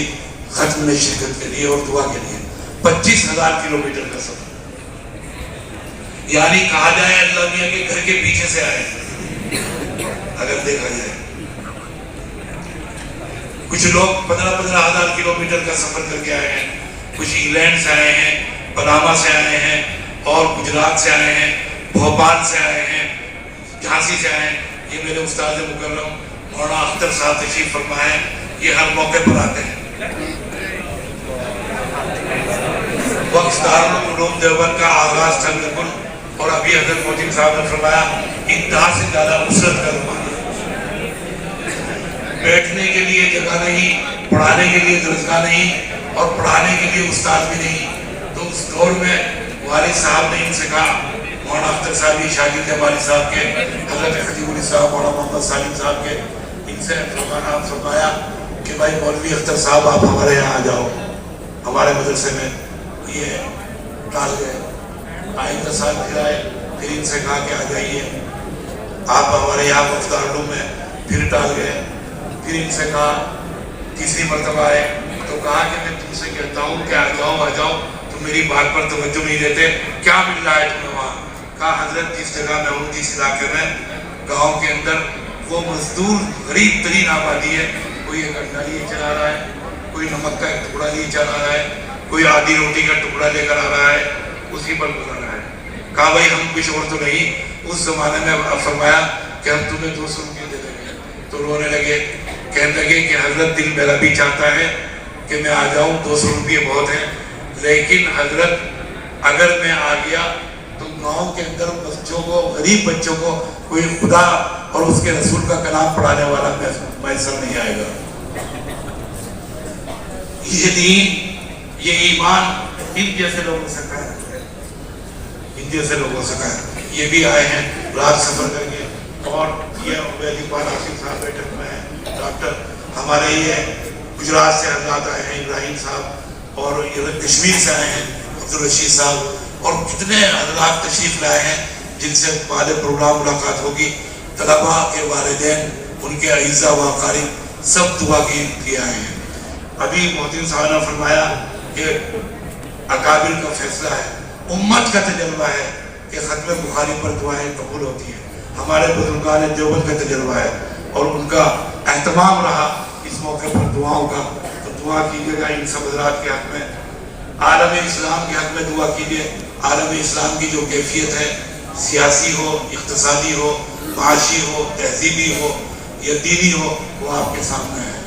ختم میں شرکت کے لیے اور دعا کے لیے. 25,000 کلومیٹر کا سفر، یعنی کہا جائے اللہ میاں کے گھر کے پیچھے سے آئے اگر دیکھا جائے. کچھ لوگ 15,000 کلومیٹر کا سفر کر کے آئے ہیں. کچھ انگلینڈ سے آئے ہیں، پناما سے آئے ہیں، اور گجرات سے آئے ہیں، بھوپال سے آئے ہیں، جھانسی سے آئے ہیں. یہ میرے استاد مکرم مولانا اختر صاحب تشریف فرما ہے. یہ ہر موقع پر آتے ہیں. وقت دارالعلوم دیوبند کا آغاز تھا بالکل، اور ابھی حضرت موجود صاحب نے فرمایا انتہا سے زیادہ نصرت کا زمانہ. بیٹھنے کے لیے جگہ نہیں، پڑھانے کے لیے درسگاہ نہیں، اور پڑھانے کے لیے استاد بھی نہیں. تو اس دور میں والد صاحب نے ان سے کہا، مولانا اختر صاحب یہ شاگرد ہے والد صاحب کے، حضرت خطیب علی صاحب، مولانا محمد سالم صاحب کے. ان سے فرمایا کہ بھائی مولوی اختر صاحب آپ ہمارے یہاں آ جاؤ ہمارے مدرسے میں. یہ ٹال گئے. آئندہ سال پھر آئے، پھر ان سے کہا کہ آ جائیے آپ ہمارے یہاں وقت دارالعلوم میں. پھر ٹال گئے. پھر ان سے کہا، تیسری مرتبہ آئے تو کہا کہ میں تم سے کہتا ہوں کہ آ جاؤ تم میری بات پر توجہ نہیں دیتے، کیا مل رہا ہے تمہیں وہاں؟ کہا حضرت جس جگہ میں ہوں، جس علاقے میں، گاؤں کے اندر وہ مزدور غریب ترین آبادی ہے. کوئی ایک انڈا لیے چلا رہا ہے، کوئی نمک کا ایک ٹکڑا لیے چلا رہا ہے، کوئی آدھی روٹی کا ٹکڑا لے کر آ رہا ہے، اسی پر گزر رہا ہے. کہا بھائی ہم کچھ اور تو نہیں. اس زمانے میں فرمایا کہ ہم تمہیں 200 روپئے دے دیں گے. تو رونے لگے، کہنے لگے کہ حضرت دل میرا بھی چاہتا ہے کہ میں آ جاؤں، 200 روپئے بہت ہیں، لیکن حضرت اگر میں آ گیا تو گاؤں کے اندر بچوں کو، غریب بچوں کو کوئی خدا اور اس کے رسول کا کلام پڑھانے والا میسر نہیں آئے گا. یہ دین، یہ ایمان ان جیسے لوگوں سے قائم ہے، ان جیسے لوگوں سے قائم. یہ بھی آئے ہیں رات سفر کر کے. اور یہ عبید اقبال آصف صاحب بیٹھک میں ہیں، ڈاکٹر. ہمارے یہ گجرات سے حضرات آئے ہیں، ابراہیم صاحب، اور یہ کشمیر سے آئے ہیں عبدالرشید صاحب، اور کتنے حضرات تشریف لائے ہیں جن سے بعد پروگرام ملاقات ہوگی. طلباء کے والدین، ان کے اعزاء و اقارب سب دعا کی آئے ہیں. ابھی محترم صاحب نے فرمایا کہ اکابر کا فیصلہ ہے، امت کا تجربہ ہے کہ ختم بخاری پر دعائیں قبول ہوتی ہیں. ہمارے بزرگان دیوبند کا تجربہ ہے اور ان کا اہتمام رہا اس موقع پر دعاؤں کا. تو دعا کیجیے گا ان سب حضرات کے حق میں، عالم اسلام کے حق میں دعا کیجیے. عالم اسلام کی جو کیفیت ہے، سیاسی ہو، اقتصادی ہو، معاشی ہو، تہذیبی ہو یا دینی ہو، وہ آپ کے سامنے ہے.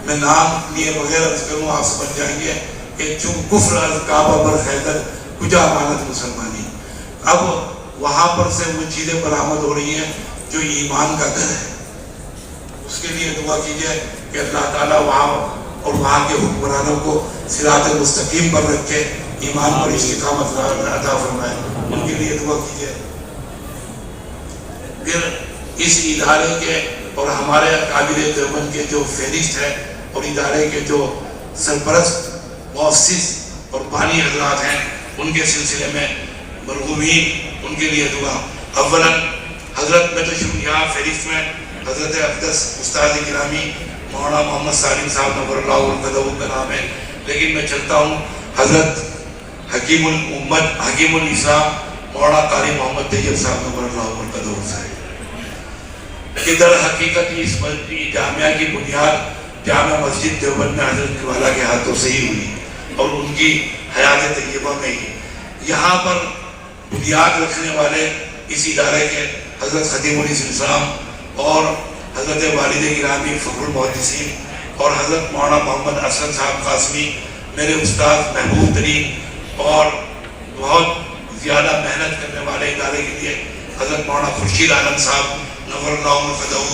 میں نام لیے بغیر عرض کروں، آپ سمجھ جائیں گے کہ چون کفر الکعبہ بر حیدر کجا امانت مسلمانی. اب وہاں پر سے وہ چیزیں برآمد ہو رہی ہیں جو ایمان کا گھر ہے. اس کے لیے دعا کیجئے کہ اللہ تعالیٰ وہاں اور وہاں کے حکمرانوں کو صراط مستقیم پر رکھے، ایمان پر استقامت عطا فرمائے. ان کے لیے دعا کیجئے. پھر اس ادارے کے اور ہمارے اکابر دیوبند کے جو فہرست ہے اور ادارے کے جو سرپرست، مؤسس اور بانی حضرات ہیں، ان کے سلسلے میں مرحومین، ان کے لیے دعا. اولاً حضرت میں تو شروع یہاں فہرست میں حضرت اقدس استاد گرامی مولانا محمد سالم صاحب نور اللہ القدو کا نام ہے، لیکن میں چلتا ہوں حضرت حکیم الامت، حکیم الاسلام مولانا قاری محمد طیب صاحب نور اللہ القدو سے. کہ در حقیقت اس جامعہ کی بنیاد جامع مسجد دیوبند میں حضرت والا کے ہاتھوں سے ہی ہوئی اور ان کی حیات طیبہ میں ہی. یہاں پر بنیاد رکھنے والے اس ادارے کے حضرت خطیب علی السلام اور حضرت والد گرامی فخر المحدثین اور حضرت مولانا محمد اسلم صاحب قاسمی، میرے استاد محبوب ترین اور بہت زیادہ محنت کرنے والے ادارے کے لیے حضرت مولانا خورشید عالم صاحب نور اللہ القدو.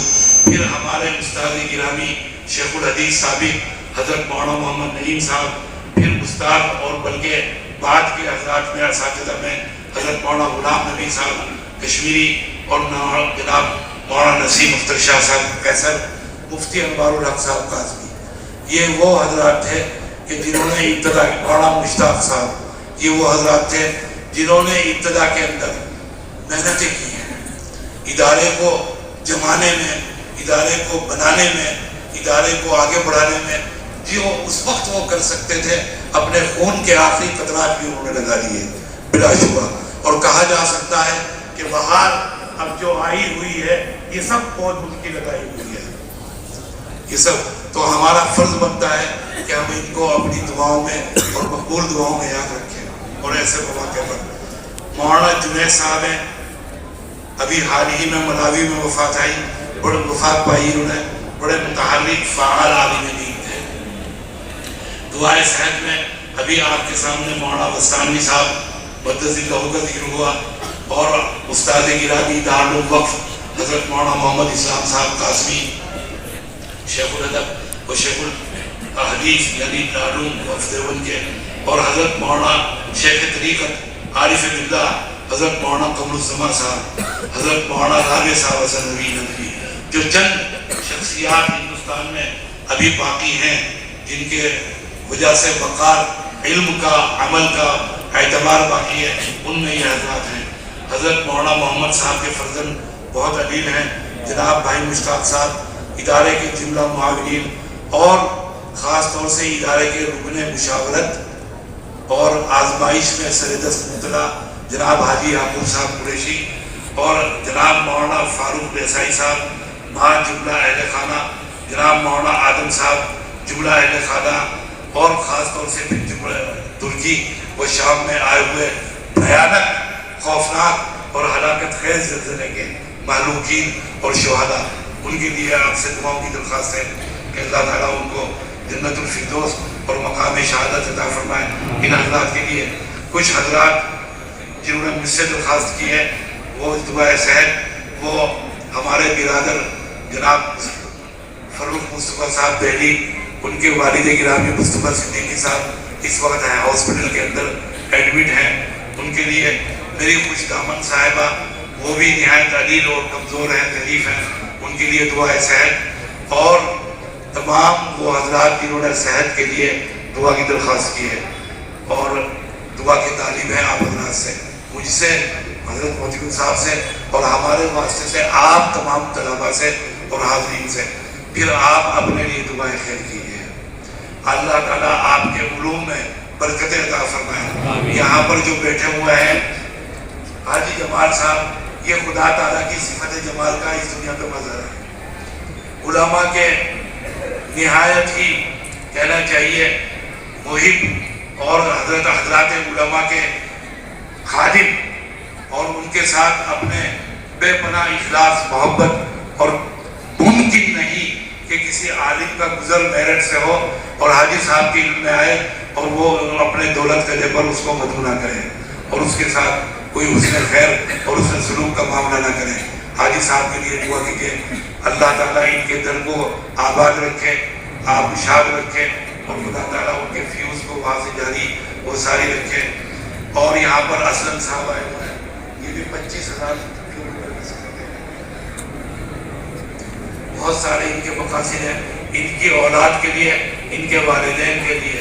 پھر ہمارے استاد گرامی شیخ الحدیث سابق حضرت مولانا محمد نعیم صاحب، پھر استاد اور بلکہ بعد کے حضرات میں اساتذہ میں حضرت مولانا غلام نبی صاحب کشمیری اور جناب مولانا نسیم اختر شاہ صاحب قیصر، مفتی انوار الحق صاحب قاضمی، یہ وہ حضرات تھے کہ جنہوں نے ابتدا، مولانا مشتاق صاحب، یہ وہ حضرات تھے جنہوں نے ابتدا کے اندر محنتیں کی ہیں ادارے کو جمانے میں، ادارے کو بنانے میں، ادارے کو آگے بڑھانے میں، جو اس وقت وہ کر سکتے تھے اپنے خون کے آخری قطرات بھی انہوں نے لگا دیے بلا شبہ۔ اور کہا جا سکتا ہے کہ بہار اب جو آئی ہوئی ہے یہ سب پود ان کی لگائی ہوئی ہے، یہ سب تو ہمارا فرض بنتا ہے کہ ہم ان کو اپنی دعاؤں میں اور مقبول دعاؤں میں یاد رکھیں۔ اور ایسے مواقع پر مولانا جنید صاحب ہیں، ابھی حال ہی میں ملاوی میں وفات آئی، بڑے وفات پائی انہوں نے، بڑے متحرک فعال عالم دین تھے۔ دعائے صحت میں ابھی آپ کے سامنے مولانا وسطانی صاحب مقدس اللہ کا ذکر ہوا، اور استاد گرامی دارالوقف حضرت مولانا محمد اسلام صاحب قاسمی، شیخ الادب و شیخ الحدیث یعنی دارالعلوم وقف دیوبند کے، اور حضرت مولانا شیخ طریقت عارف باللہ حضرت مولانا قمر الزمان صاحب، حضرت مولانا رابع صاحب حسن ندوی، جو چند شخصیات ہندوستان میں ابھی باقی ہیں جن کے وجہ سے وقار علم کا، عمل کا اعتبار باقی ہے، ان میں یہ حضرات ہیں۔ حضرت مولانا محمد صاحب کے فرزند بہت علیل ہیں، جناب بھائی مشتاق صاحب ادارے کے جملہ معاونین، اور خاص طور سے ادارے کے رکن مشاورت اور آزمائش میں سردست مبتلا جناب حاجی یعقوب صاحب قریشی، اور جناب مولانا فاروق دیسائی صاحب ماں جملہ اہل خانہ، جناب مولانا آدم صاحب جملہ اہل خانہ، اور خاص طور سے ترکی و شام میں آئے ہوئے بھیانک، خوفناک اور ہلاکت خیز زلزلے کے مہلوکین اور شہداء، ان کے لیے آپ سے دعاؤں کی درخواست ہے کہ اللہ تعالیٰ ان کو جنت الفردوس اور مقام شہادت عطا فرمائے۔ ان حضرات کے لیے کچھ حضرات جنہوں نے مجھ سے درخواست کی ہے، وہ دعائے صحت، وہ ہمارے برادر جناب فروخ مصطفیٰ صاحب دہلی، ان کے والد گرامی مصطفیٰ صدیقی صاحب اس وقت ہیں ہاسپٹل کے اندر ایڈمٹ ہیں، ان کے لیے میری خوش دامن صاحبہ، وہ بھی نہایت علیل اور کمزور ہیں، ضعیف ہیں، ان کے لیے دعائے صحت، اور تمام وہ حضرات جنہوں نے صحت کے لیے دعا کی درخواست کی ہے اور دعا کی طالب ہے آپ حضرات سے، مجھ سے، حضرت موجود صاحب سے، اور ہمارے واسطے سے آپ تمام طلباء سے اور حاضرین سے، پھر آپ اپنے لیے دعائیں خیر کیجیے۔ اللہ تعالیٰ آپ کے علوم میں برکتیں عطا فرمائے۔ یہاں پر جو بیٹھے ہوئے ہیں حاجی جمال صاحب، یہ خدا تعالیٰ کی صفت جمال کا اس دنیا پہ مظہر ہے، علماء کے نہایت ہی کہنا چاہیے محب، اور حضرات علماء کے خادم، اور ان کے ساتھ اپنے بے پناہ اخلاص، محبت، اور ممکن نہیں کہ کسی عالم کا گزر میرٹ سے ہو اور حاجی صاحب کے علم میں آئے اور وہ اپنے دولت کے پر اس کو مدعو نہ کرے اور اس کے ساتھ کوئی حسن خیر اور حسن سلوک کا معاملہ نہ کرے۔ حاجی صاحب کے لیے دعا کیجیے، اللہ تعالیٰ ان کے دل کو آباد رکھے، آبشاد رکھے، اور خدا تعالیٰ ان کے فیوز کو وہاں سے جاری وہ ساری رکھے۔ اور یہاں پر اسلم صاحب آئے ہوئے ہیں، یہ بھی 25,000 بہت سارے ان کے مقاصد ہیں، ان کی اولاد کے لیے، ان کے والدین کے لیے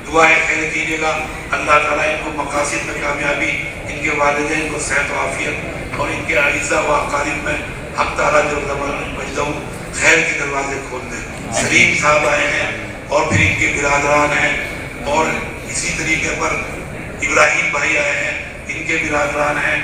دعائیں خیر کیجیے گا، اللہ تعالیٰ ان کو مقاصد میں کامیابی، ان کے والدین کو صحت و عافیت، اور ان کے اعزاء و اقارب میں حق تعالیٰ جو مجدہ خیر کے دروازے کھول دیں۔ سلیم صاحب آئے ہیں، اور پھر ان کے برادران ہیں، اور اسی طریقے پر ابراہیم بھائی آئے ہیں، ان کے برادران ہیں،